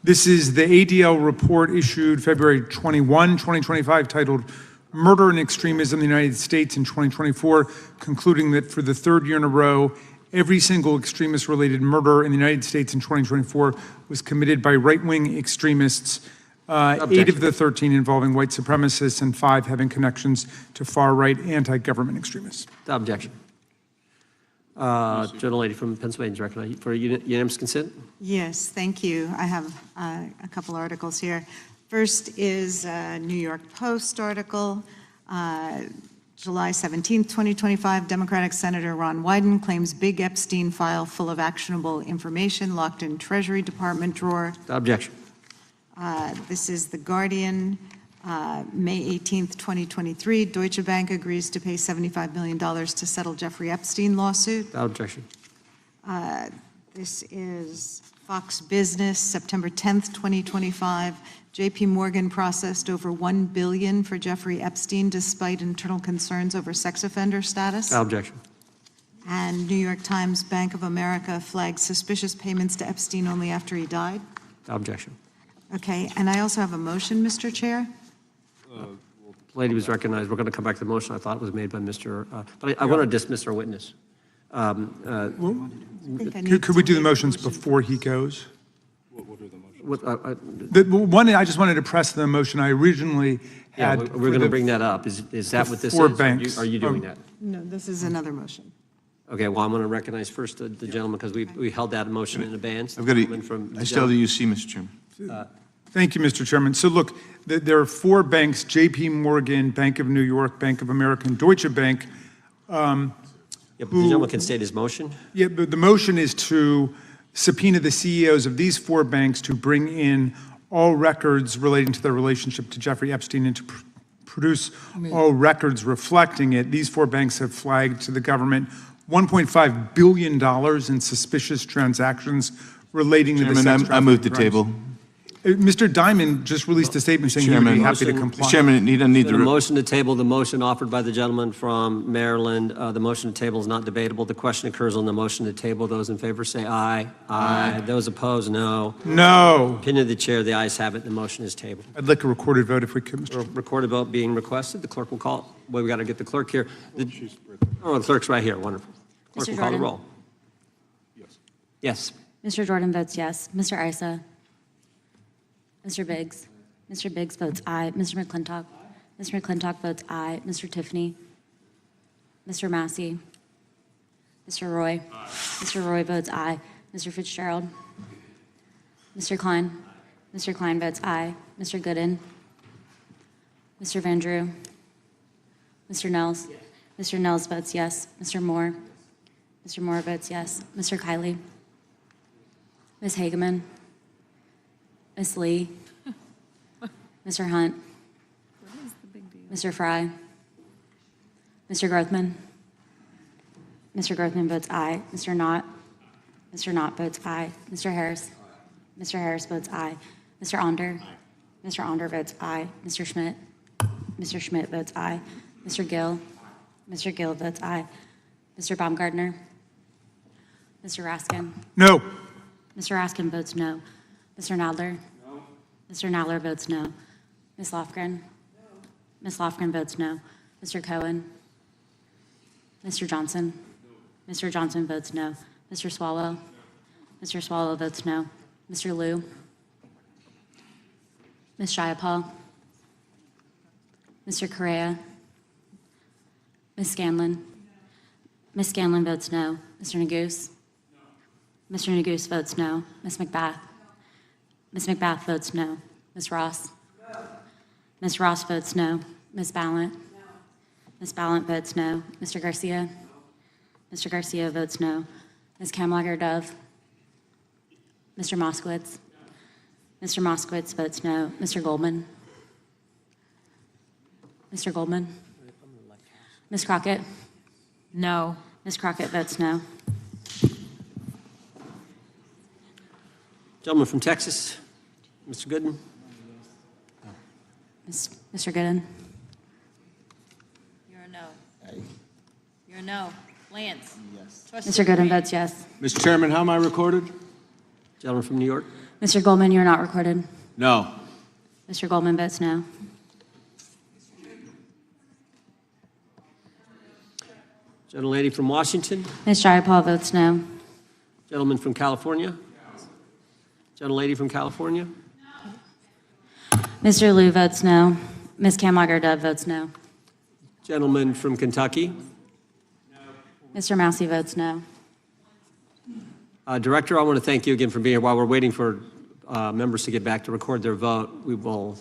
Speaker 19: This is the ADL report issued February 21, 2025, titled Murder and Extremism in the United States in 2024, concluding that for the third year in a row, every single extremist-related murder in the United States in 2024 was committed by right-wing extremists. 8 of the 13 involving white supremacists and 5 having connections to far-right anti-government extremists.
Speaker 3: Without objection. Gentlelady from Pennsylvania is recognized for unanimous consent.
Speaker 14: Yes, thank you. I have a couple articles here. First is a New York Post article, July 17th, 2025. Democratic Senator Ron Wyden claims big Epstein file full of actionable information locked in Treasury Department drawer.
Speaker 3: Without objection.
Speaker 14: This is The Guardian, May 18th, 2023. Deutsche Bank agrees to pay $75 million to settle Jeffrey Epstein lawsuit.
Speaker 3: Without objection.
Speaker 14: This is Fox Business, September 10th, 2025. JP Morgan processed over $1 billion for Jeffrey Epstein despite internal concerns over sex offender status.
Speaker 3: Without objection.
Speaker 14: And New York Times, Bank of America flagged suspicious payments to Epstein only after he died.
Speaker 3: Without objection.
Speaker 14: Okay, and I also have a motion, Mr. Chair.
Speaker 3: The lady was recognized. We're going to come back to the motion I thought was made by Mr. But I want to dismiss our witness.
Speaker 19: Could we do the motions before he goes? One, I just wanted to press the motion I originally had.
Speaker 3: Yeah, we're going to bring that up. Is that what this
Speaker 19: 4
Speaker 3: is?
Speaker 19: banks.
Speaker 3: Are you doing that?
Speaker 14: No, this is another motion.
Speaker 3: Okay, well, I'm going to recognize first the gentleman because we held that motion in advance.
Speaker 16: I still have the UC, Mr. Chairman.
Speaker 19: Thank you, Mr. Chairman. So look, there are 4 banks, JP Morgan, Bank of New York, Bank of America, and Deutsche Bank.
Speaker 3: Yeah, but the gentleman can state his motion.
Speaker 19: Yeah, but the motion is to subpoena the CEOs of these 4 banks to bring in all records relating to their relationship to Jeffrey Epstein and to produce all records reflecting it. These 4 banks have flagged to the government $1.5 billion in suspicious transactions relating to the sex trafficking
Speaker 16: I move the
Speaker 19: crimes.
Speaker 16: table.
Speaker 19: Mr. Diamond just released a statement saying he would be happy to comply.
Speaker 16: Mr. Chairman, you don't need
Speaker 3: The motion to table, the motion offered by the gentleman from Maryland. The motion to table is not debatable. The question occurs on the motion to table. Those in favor say aye. Aye. Those opposed, no.
Speaker 19: No.
Speaker 3: Opinion of the chair, the ayes have it. The motion is tabled.
Speaker 19: I'd like a recorded vote if we could, Mr.
Speaker 3: Recorded vote being requested. The clerk will call. Well, we got to get the clerk here. The clerk's right here. Wonderful. Clerk will call the roll. Yes.
Speaker 20: Mr. Jordan votes yes. Mr. Issa? Mr. Biggs? Mr. Biggs votes aye. Mr. McClintock? Mr. McClintock votes aye. Mr. Tiffany? Mr. Massey? Mr. Roy? Mr. Roy votes aye. Mr. Fitzgerald? Mr. Klein? Mr. Klein votes aye. Mr. Gooden? Mr. Van Drew? Mr. Nels? Mr. Nels votes yes. Mr. Moore? Mr. Moore votes yes. Mr. Kiley? Ms. Hageman, Ms. Lee, Mr. Hunt, Mr. Fry, Mr. Grothman. Mr. Grothman votes aye. Mr. Knott votes aye. Mr. Harris votes aye. Mr. Onder votes aye. Mr. Schmidt votes aye. Mr. Gill votes aye. Mr. Baumgartner, Mr. Raskin.
Speaker 19: No.
Speaker 20: Mr. Raskin votes no. Mr. Nadler. No. Mr. Nadler votes no. Ms. Lofgren. No. Ms. Lofgren votes no. Mr. Cohen. Mr. Johnson. No. Mr. Johnson votes no. Mr. Swallow. No. Mr. Swallow votes no. Mr. Liu. Ms. Jayapal. Mr. Correa. Ms. Scanlon. Ms. Scanlon votes no. Mr. Neguse. Mr. Neguse votes no. Ms. McBath. Ms. McBath votes no. Ms. Ross. Ms. Ross votes no. Ms. Ballant. Ms. Ballant votes no. Mr. Garcia. Mr. Garcia votes no. Ms. Kamlager-Dove. Mr. Moskowitz. Mr. Moskowitz votes no. Mr. Goldman. Mr. Goldman. Ms. Crockett.
Speaker 6: No.
Speaker 20: Ms. Crockett votes no.
Speaker 3: Gentleman from Texas, Mr. Gooden.
Speaker 20: Mr. Gooden.
Speaker 6: You're a no. You're a no. Lance. Yes.
Speaker 20: Mr. Gooden votes yes.
Speaker 12: Mr. Chairman, how am I recorded?
Speaker 3: Gentleman from New York.
Speaker 20: Mr. Goldman, you're not recorded.
Speaker 12: No.
Speaker 20: Mr. Goldman votes no.
Speaker 3: Gentlelady from Washington.
Speaker 20: Ms. Jayapal votes no.
Speaker 3: Gentleman from California. Gentlelady from California.
Speaker 20: Mr. Liu votes no. Ms. Kamlager-Dove votes no.
Speaker 3: Gentleman from Kentucky.
Speaker 20: Mr. Massey votes no.
Speaker 3: Director, I want to thank you again for being here. While we're waiting for members to get back to record their vote,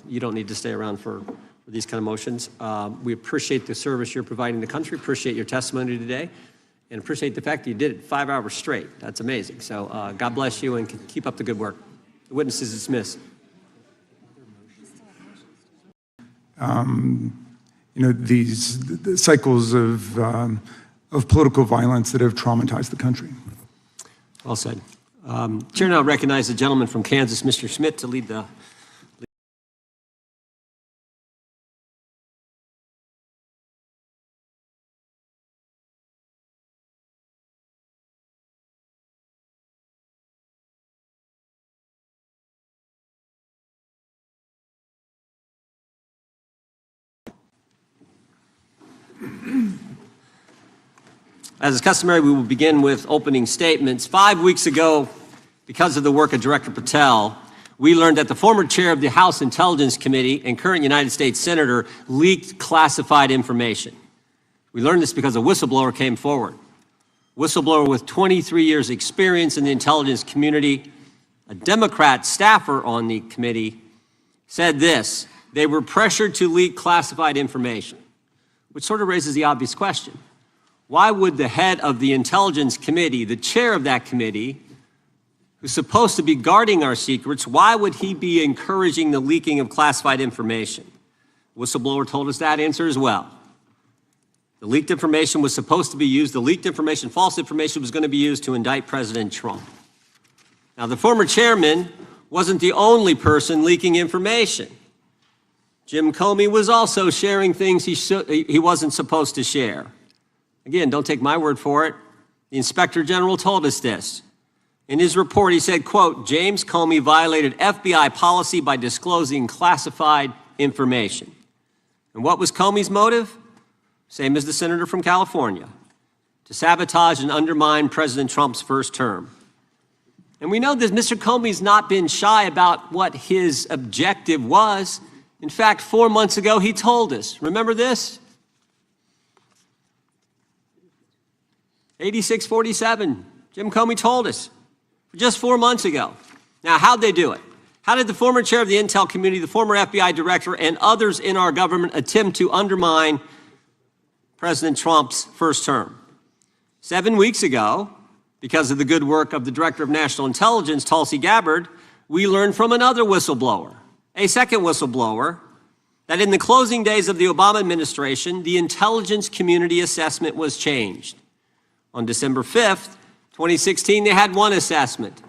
Speaker 3: you don't need to stay around for these kind of motions. We appreciate the service you're providing the country, appreciate your testimony today, and appreciate the fact that you did it 5 hours straight. That's amazing. So God bless you and keep up the good work. The witness is dismissed.
Speaker 19: The cycles of political violence that have traumatized the country.
Speaker 3: Well said. Chair now recognizes the gentleman from Kansas, Mr. Schmidt, to lead the As is customary, we will begin with opening statements. 5 weeks ago, because of the work of Director Patel, we learned that the former chair of the House Intelligence Committee and current United States Senator leaked classified information. We learned this because a whistleblower came forward. Whistleblower with 23 years experience in the intelligence community, a Democrat staffer on the committee, said this: they were pressured to leak classified information, which sort of raises the obvious question. Why would the head of the Intelligence Committee, the chair of that committee, who's supposed to be guarding our secrets, why would he be encouraging the leaking of classified information? Whistleblower told us that answer as well. The leaked information was supposed to be used, the leaked information, false information, was going to be used to indict President Trump. Now, the former chairman wasn't the only person leaking information. Jim Comey was also sharing things he wasn't supposed to share. Again, don't take my word for it. The Inspector General told us this. In his report, he said, quote, James Comey violated FBI policy by disclosing classified information. And what was Comey's motive? Same as the senator from California: to sabotage and undermine President Trump's first term. And we know that Mr. Comey's not been shy about what his objective was. In fact, 4 months ago, he told us. Remember this? 8647, Jim Comey told us just 4 months ago. Now, how'd they do it? How did the former chair of the Intel community, the former FBI director, and others in our government attempt to undermine President Trump's first term? 7 weeks ago, Because of the good work of the Director of National Intelligence, Tulsi Gabbard, we learned from another whistleblower, a second whistleblower, that in the closing days of the Obama administration, the intelligence community assessment was changed. On December 5th, 2016, they had one assessment.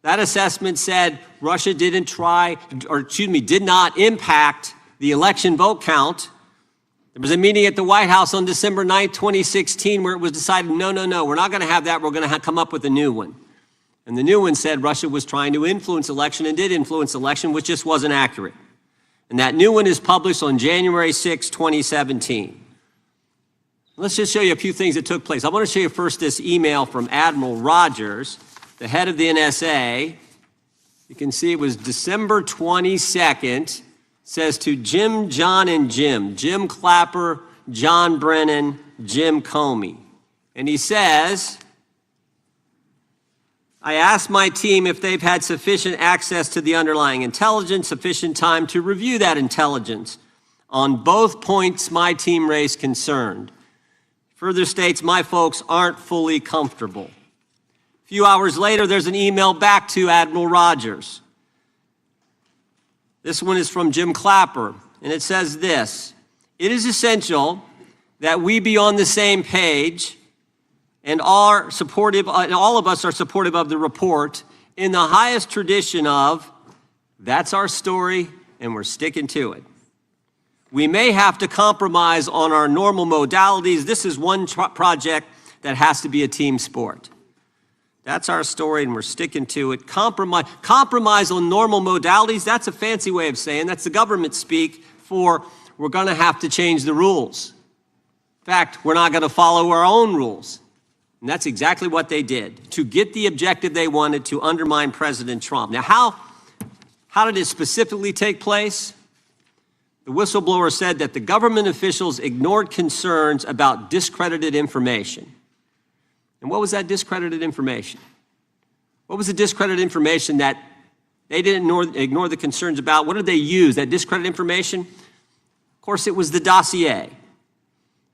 Speaker 3: That assessment said Russia did not impact the election vote count. There was a meeting at the White House on December 9th, 2016, where it was decided, no, we're not going to have that. We're going to come up with a new one. And the new one said Russia was trying to influence election and did influence election, which just wasn't accurate. And that new one is published on January 6, 2017. Let's just show you a few things that took place. I want to show you first this email from Admiral Rogers, the head of the NSA. You can see it was December 22nd. It says to Jim, John, and Jim Clapper, John Brennan, Jim Comey. And he says, I asked my team if they've had sufficient access to the underlying intelligence, sufficient time to review that intelligence. On both points, my team raised concern. Further states, my folks aren't fully comfortable. A few hours later, there's an email back to Admiral Rogers. This one is from Jim Clapper, and it says this: it is essential that we be on the same page and all of us are supportive of the report in the highest tradition of, that's our story and we're sticking to it. We may have to compromise on our normal modalities. This is one project that has to be a team sport. That's our story and we're sticking to it. Compromise on normal modalities, that's a fancy way of saying, that's the government speak for we're going to have to change the rules. In fact, we're not going to follow our own rules. And that's exactly what they did to get the objective they wanted, to undermine President Trump. Now, how did it specifically take place? The whistleblower said that the government officials ignored concerns about discredited information. And what was that discredited information? What was the discredited information that they didn't ignore the concerns about? What did they use, that discredited information? Of course, it was the dossier.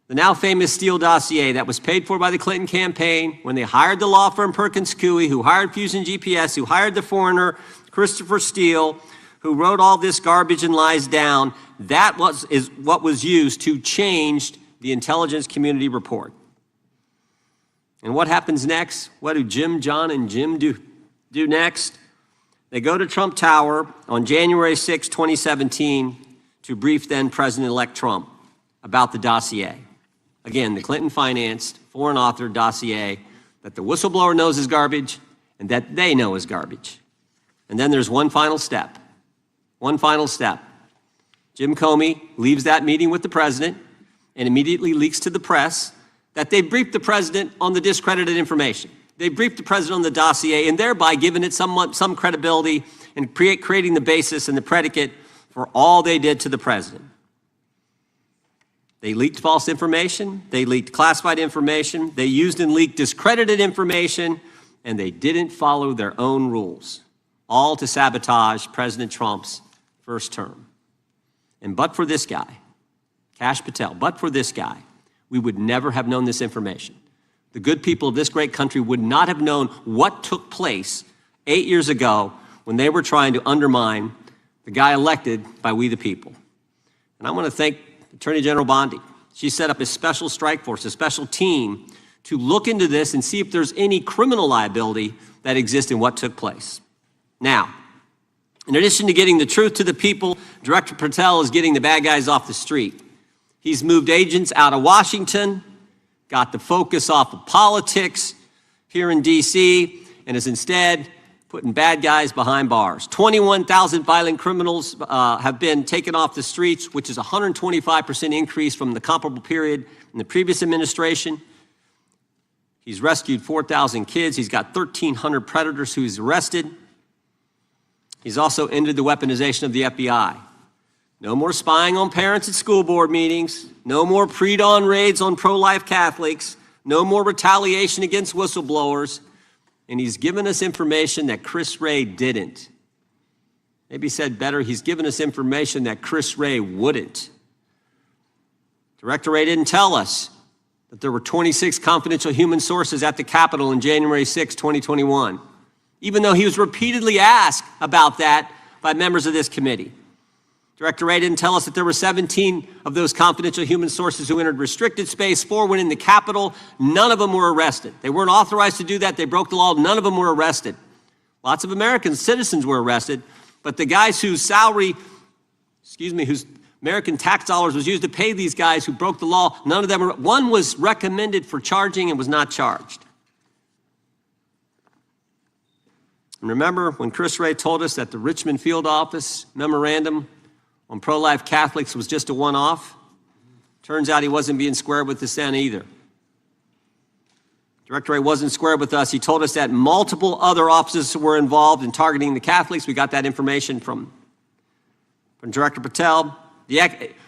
Speaker 3: The now famous Steele dossier that was paid for by the Clinton campaign when they hired the law firm Perkins Coie, who hired Fusion GPS, who hired the foreigner Christopher Steele, who wrote all this garbage and lies down. That is what was used to change the intelligence community report. And what happens next? What do Jim, John, and Jim do next? They go to Trump Tower on January 6, 2017, to brief then President-elect Trump about the dossier. Again, the Clinton-financed, foreign-authored dossier that the whistleblower knows is garbage and that they know is garbage. And then there's one final step. One final step. Jim Comey leaves that meeting with the president and immediately leaks to the press that they briefed the president on the discredited information. They briefed the president on the dossier and thereby given it some credibility and creating the basis and the predicate for all they did to the president. They leaked false information, they leaked classified information, they used and leaked discredited information, and they didn't follow their own rules, all to sabotage President Trump's first term. And but for this guy, Kash Patel, but for this guy, we would never have known this information. The good people of this great country would not have known what took place 8 years ago when they were trying to undermine the guy elected by we the people. And I want to thank Attorney General Bondi. She set up a special strike force, a special team to look into this and see if there's any criminal liability that exists in what took place. Now, in addition to getting the truth to the people, Director Patel is getting the bad guys off the street. He's moved agents out of Washington, got the focus off of politics here in D.C., and is instead putting bad guys behind bars. 21,000 violent criminals have been taken off the streets, which is a 125% increase from the comparable period in the previous administration. He's rescued 4,000 kids. He's got 1,300 predators who he's arrested. He's also ended the weaponization of the FBI. No more spying on parents at school board meetings. No more pre-dawn raids on pro-life Catholics. No more retaliation against whistleblowers. And he's given us information that Chris Wray didn't. Maybe said better, he's given us information that Chris Wray wouldn't. Director Wray didn't tell us that there were 26 confidential human sources at the Capitol on January 6, 2021, even though he was repeatedly asked about that by members of this committee. Director Wray didn't tell us that there were 17 of those confidential human sources who entered restricted space, 4 went in the Capitol. None of them were arrested. They weren't authorized to do that. They broke the law. None of them were arrested. Lots of American citizens were arrested, but the guys whose whose American tax dollars was used to pay these guys who broke the law, none of them were, one was recommended for charging and was not charged. And remember when Chris Wray told us that the Richmond field office memorandum on pro-life Catholics was just a one-off? Turns out he wasn't being square with us then either. Director Wray wasn't square with us. He told us that multiple other officers were involved in targeting the Catholics. We got that information from Director Patel.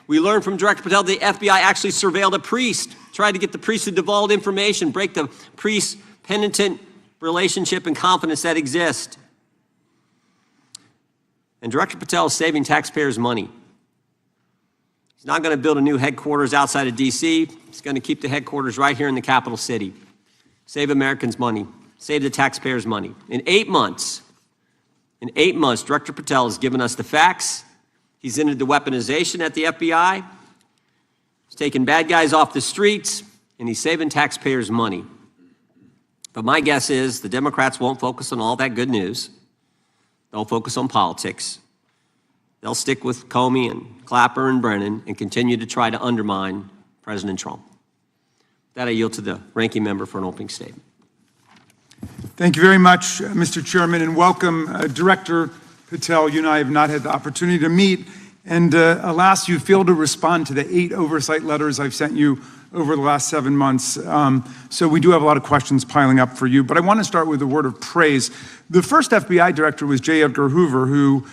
Speaker 3: We learned from Director Patel the FBI actually surveilled a priest, tried to get the priest to divulge information, break the priest-penitent relationship and confidence that exists. And Director Patel is saving taxpayers' money. He's not going to build a new headquarters outside of D.C. He's going to keep the headquarters right here in the capital city. Save Americans money. Save the taxpayers' money. In 8 months, Director Patel has given us the facts. He's ended the weaponization at the FBI. He's taken bad guys off the streets, and he's saving taxpayers' money. But my guess is the Democrats won't focus on all that good news. They'll focus on politics. They'll stick with Comey and Clapper and Brennan and continue to try to undermine President Trump. With that, I yield to the ranking member for an opening statement.
Speaker 19: Thank you very much, Mr. Chairman, and welcome, Director Patel. You and I have not had the opportunity to meet, and alas, you failed to respond to the 8 oversight letters I've sent you over the last 7 months. So we do have a lot of questions piling up for you, but I want to start with a word of praise. The first FBI director was J. Edgar Hoover, who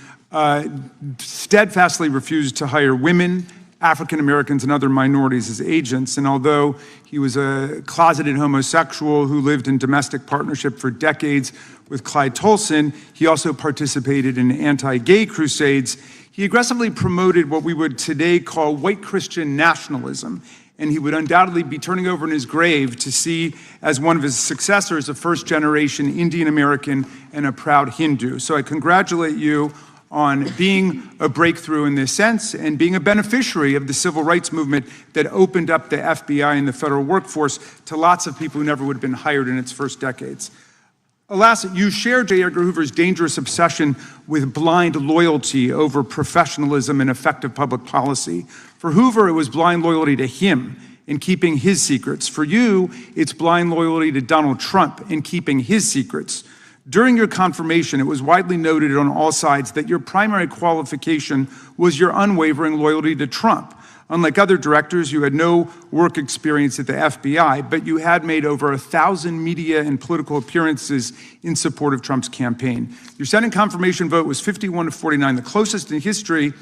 Speaker 19: steadfastly refused to hire women, African Americans, and other minorities as agents. And although he was a closeted homosexual who lived in domestic partnership for decades with Clyde Tolson, he also participated in anti-gay crusades. He aggressively promoted what we would today call white Christian nationalism, and he would undoubtedly be turning over in his grave to see as one of his successors a first-generation Indian American and a proud Hindu. So I congratulate you on being a breakthrough in this sense and being a beneficiary of the civil rights movement that opened up the FBI and the federal workforce to lots of people who never would have been hired in its first decades. Alas, you share J. Edgar Hoover's dangerous obsession with blind loyalty over professionalism and effective public policy. For Hoover, it was blind loyalty to him in keeping his secrets. For you, it's blind loyalty to Donald Trump in keeping his secrets. During your confirmation, it was widely noted on all sides that your primary qualification was your unwavering loyalty to Trump. Unlike other directors, you had no work experience at the FBI, but you had made over 1,000 media and political appearances in support of Trump's campaign. Your Senate confirmation vote was 51-49, the closest in history,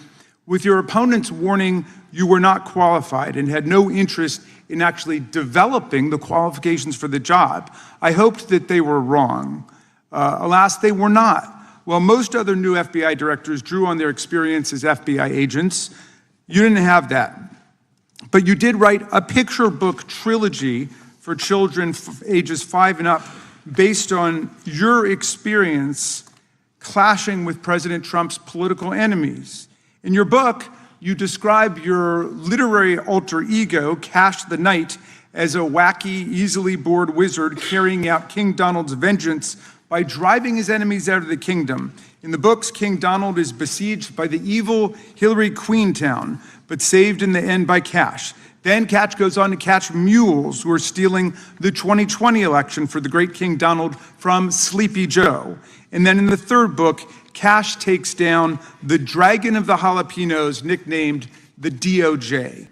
Speaker 19: with your opponents warning you were not qualified and had no interest in actually developing the qualifications for the job. I hoped that they were wrong. Alas, they were not. While most other new FBI directors drew on their experience as FBI agents, you didn't have that. But you did write a picture book trilogy for children ages 5 and up based on your experience clashing with President Trump's political enemies. In your book, you describe your literary alter ego, Cash the Knight, as a wacky, easily bored wizard carrying out King Donald's vengeance by driving his enemies out of the kingdom. In the books, King Donald is besieged by the evil Hillary Queentown, but saved in the end by Cash. Then Cash goes on to catch mules who are stealing the 2020 election for the great King Donald from Sleepy Joe. And then in the third book, Cash takes down the dragon of the jalapenos, nicknamed the DOJ.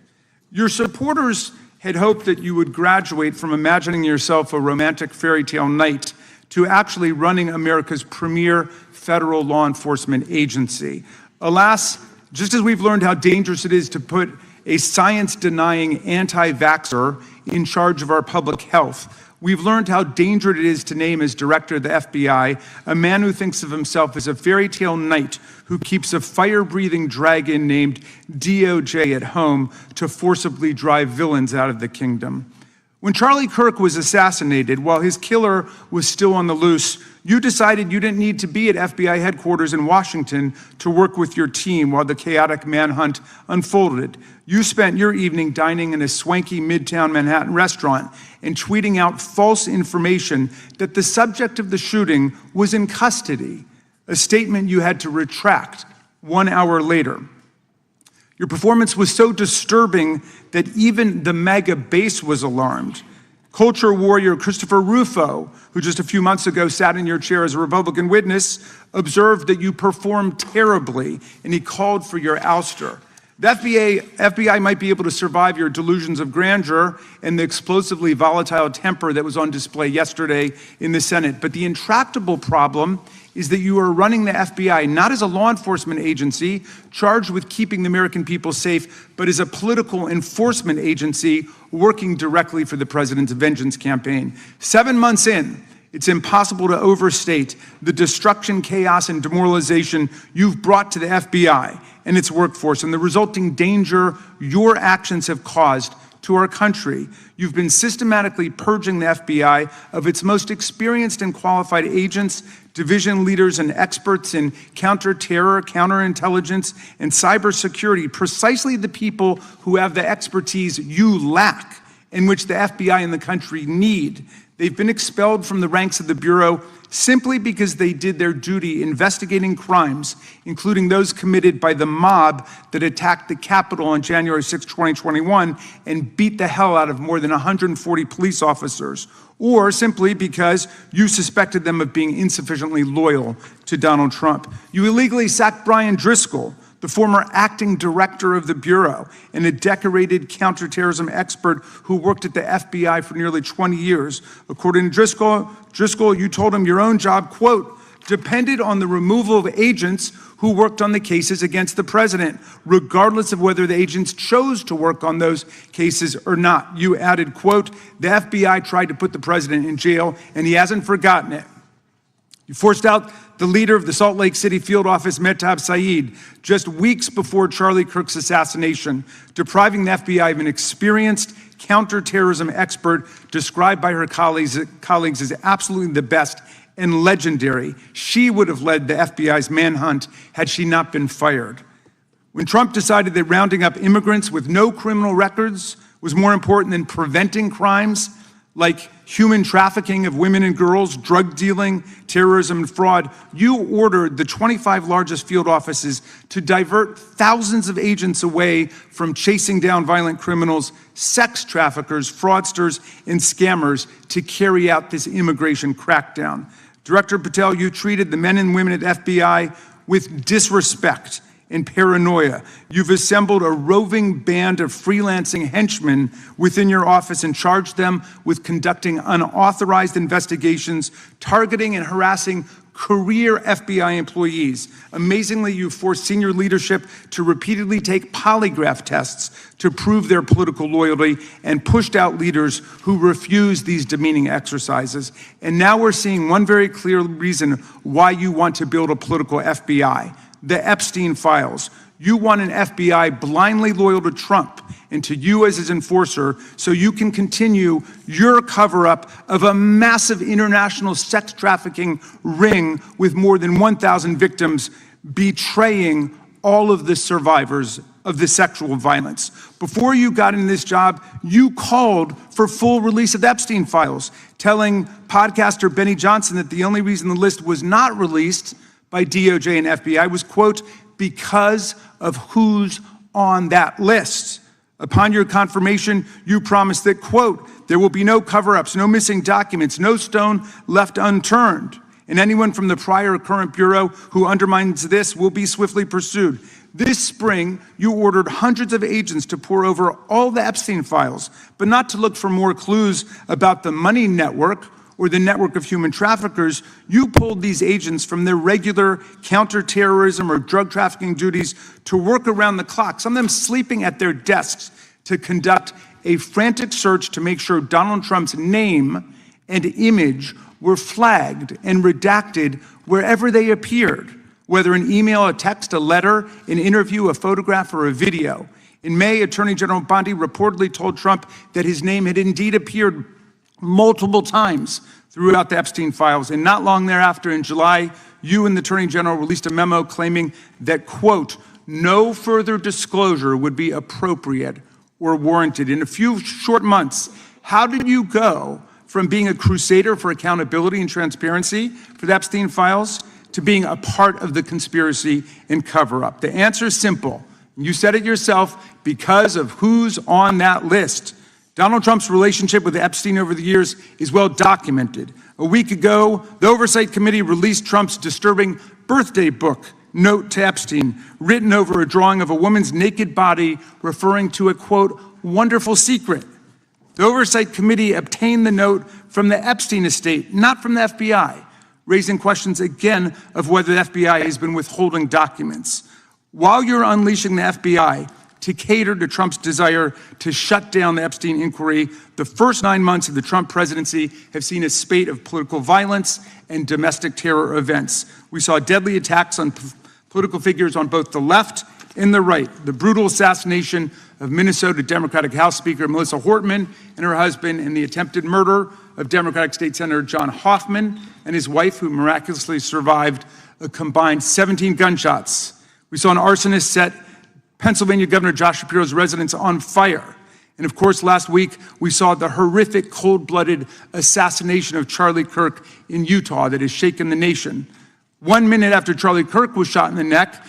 Speaker 19: Your supporters had hoped that you would graduate from imagining yourself a romantic fairy tale knight to actually running America's premier federal law enforcement agency. Alas, just as we've learned how dangerous it is to put a science-denying anti-vaxxer in charge of our public health, we've learned how dangerous it is to name as director of the FBI a man who thinks of himself as a fairy tale knight who keeps a fire-breathing dragon named DOJ at home to forcibly drive villains out of the kingdom. When Charlie Kirk was assassinated while his killer was still on the loose, you decided you didn't need to be at FBI headquarters in Washington to work with your team while the chaotic manhunt unfolded. You spent your evening dining in a swanky Midtown Manhattan restaurant and tweeting out false information that the subject of the shooting was in custody, a statement you had to retract 1 hour later. Your performance was so disturbing that even the MAGA base was alarmed. Culture warrior Christopher Rufo, who just a few months ago sat in your chair as a Republican witness, observed that you performed terribly, and he called for your ouster. The FBI might be able to survive your delusions of grandeur and the explosively volatile temper that was on display yesterday in the Senate, but the intractable problem is that you are running the FBI not as a law enforcement agency charged with keeping the American people safe, but as a political enforcement agency working directly for the president's vengeance campaign. 7 months in, it's impossible to overstate the destruction, chaos, and demoralization you've brought to the FBI and its workforce and the resulting danger your actions have caused to our country. You've been systematically purging the FBI of its most experienced and qualified agents, division leaders, and experts in counterterror, counterintelligence, and cybersecurity, precisely the people who have the expertise you lack and which the FBI and the country need. They've been expelled from the ranks of the Bureau simply because they did their duty investigating crimes, including those committed by the mob that attacked the Capitol on January 6, 2021, and beat the hell out of more than 140 police officers, or simply because you suspected them of being insufficiently loyal to Donald Trump. You illegally sacked Brian Driscoll, the former acting director of the Bureau and a decorated counterterrorism expert who worked at the FBI for nearly 20 years. According to Driscoll, you told him your own job, quote, depended on the removal of agents who worked on the cases against the president, regardless of whether the agents chose to work on those cases or not. You added, quote, the FBI tried to put the president in jail and he hasn't forgotten it. You forced out the leader of the Salt Lake City field office, Mehtab Saeed, just weeks before Charlie Kirk's assassination, depriving the FBI of an experienced counterterrorism expert described by her colleagues as absolutely the best and legendary. She would have led the FBI's manhunt had she not been fired. When Trump decided that rounding up immigrants with no criminal records was more important than preventing crimes like human trafficking of women and girls, drug dealing, terrorism, and fraud, you ordered the 25 largest field offices to divert thousands of agents away from chasing down violent criminals, sex traffickers, fraudsters, and scammers to carry out this immigration crackdown. Director Patel, you treated the men and women at FBI with disrespect and paranoia. You've assembled a roving band of freelancing henchmen within your office and charged them with conducting unauthorized investigations, targeting and harassing career FBI employees. Amazingly, you forced senior leadership to repeatedly take polygraph tests to prove their political loyalty and pushed out leaders who refused these demeaning exercises. And now we're seeing one very clear reason why you want to build a political FBI. The Epstein files. You want an FBI blindly loyal to Trump and to you as his enforcer so you can continue your cover-up of a massive international sex trafficking ring with more than 1,000 victims, betraying all of the survivors of the sexual violence. Before you got in this job, you called for full release of the Epstein files, telling podcaster Benny Johnson that the only reason the list was not released by DOJ and FBI was, quote, because of who's on that list. Upon your confirmation, you promised that, quote, there will be no cover-ups, no missing documents, no stone left unturned, and anyone from the prior or current Bureau who undermines this will be swiftly pursued. This spring, you ordered hundreds of agents to pore over all the Epstein files, but not to look for more clues about the money network or the network of human traffickers. You pulled these agents from their regular counterterrorism or drug trafficking duties to work around the clock, some of them sleeping at their desks, to conduct a frantic search to make sure Donald Trump's name and image were flagged and redacted wherever they appeared, whether an email, a text, a letter, an interview, a photograph, or a video. In May, Attorney General Bondi reportedly told Trump that his name had indeed appeared multiple times throughout the Epstein files. And not long thereafter, in July, you and the Attorney General released a memo claiming that, quote, no further disclosure would be appropriate or warranted. In a few short months, how did you go from being a crusader for accountability and transparency for the Epstein files to being a part of the conspiracy and cover-up? The answer is simple. You said it yourself, because of who's on that list. Donald Trump's relationship with Epstein over the years is well documented. A week ago, the Oversight Committee released Trump's disturbing birthday book, Note to Epstein, written over a drawing of a woman's naked body, referring to a, quote, wonderful secret. The Oversight Committee obtained the note from the Epstein estate, not from the FBI, raising questions again of whether the FBI has been withholding documents. While you're unleashing the FBI to cater to Trump's desire to shut down the Epstein inquiry, the first 9 months of the Trump presidency have seen a spate of political violence and domestic terror events. We saw deadly attacks on political figures on both the left and the right. The brutal assassination of Minnesota Democratic House Speaker Melissa Hortman and her husband, and the attempted murder of Democratic State Senator John Hoffman and his wife, who miraculously survived a combined 17 gunshots. We saw an arsonist set Pennsylvania Governor Josh Shapiro's residence on fire. And of course, last week, we saw the horrific, cold-blooded assassination of Charlie Kirk in Utah that has shaken the nation. 1 minute after Charlie Kirk was shot in the neck,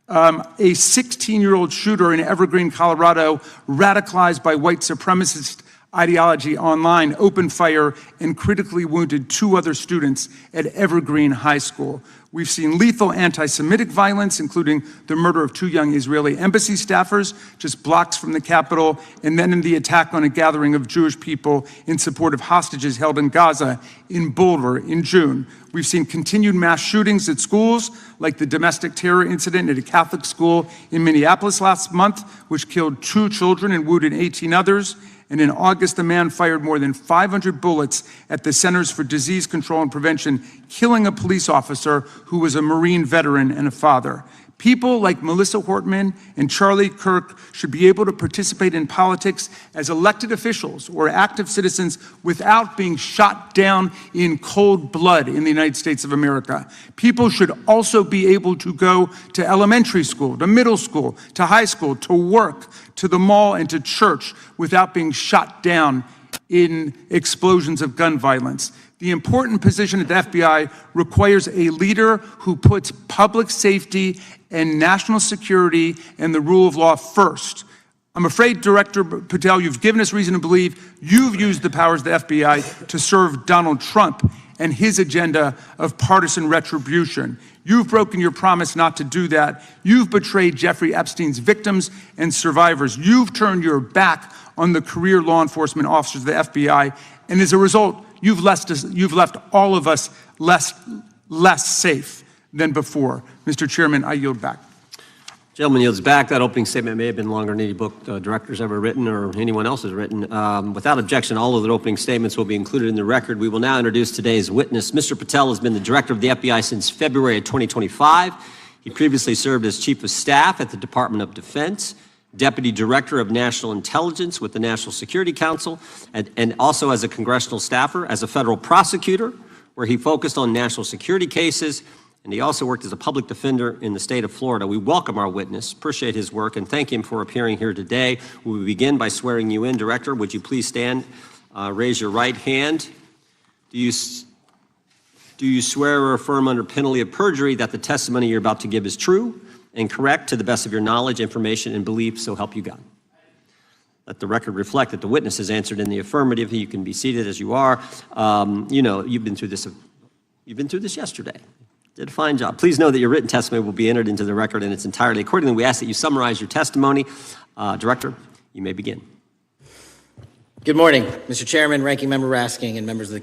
Speaker 19: a 16-year-old shooter in Evergreen, Colorado, radicalized by white supremacist ideology online, opened fire and critically wounded 2 other students at Evergreen High School. We've seen lethal anti-Semitic violence, including the murder of 2 young Israeli embassy staffers just blocks from the Capitol, and then in the attack on a gathering of Jewish people in support of hostages held in Gaza in Boulder in June. We've seen continued mass shootings at schools, like the domestic terror incident at a Catholic school in Minneapolis last month, which killed 2 children and wounded 18 others. And in August, a man fired more than 500 bullets at the Centers for Disease Control and Prevention, killing a police officer who was a Marine veteran and a father. People like Melissa Hortman and Charlie Kirk should be able to participate in politics as elected officials or active citizens without being shot down in cold blood in the United States of America. People should also be able to go to elementary school, to middle school, to high school, to work, to the mall, and to church without being shot down in explosions of gun violence. The important position at the FBI requires a leader who puts public safety and national security and the rule of law first. I'm afraid, Director Patel, you've given us reason to believe you've used the powers of the FBI to serve Donald Trump and his agenda of partisan retribution. You've broken your promise not to do that. You've betrayed Jeffrey Epstein's victims and survivors. You've turned your back on the career law enforcement officers of the FBI, and as a result, you've left all of us less safe than before. Mr. Chairman, I yield back.
Speaker 3: Gentleman yields back. That opening statement may have been longer than any book director's ever written or anyone else has written. Without objection, all of the opening statements will be included in the record. We will now introduce today's witness. Mr. Patel has been the director of the FBI since February of 2025. He previously served as chief of staff at the Department of Defense, deputy director of national intelligence with the National Security Council, and also as a congressional staffer, as a federal prosecutor, where he focused on national security cases. And he also worked as a public defender in the state of Florida. We welcome our witness, appreciate his work, and thank him for appearing here today. We will begin by swearing you in. Director, would you please stand, raise your right hand. Do you swear or affirm under penalty of perjury that the testimony you're about to give is true and correct to the best of your knowledge, information, and belief, so help you God? Let the record reflect that the witness has answered in the affirmative. You can be seated as you are. You've been through this yesterday. Did a fine job. Please know that your written testimony will be entered into the record in its entirety. Accordingly, we ask that you summarize your testimony. Director, you may begin.
Speaker 2: Good morning, Mr. Chairman, Ranking Member Raskin, and members of the committee.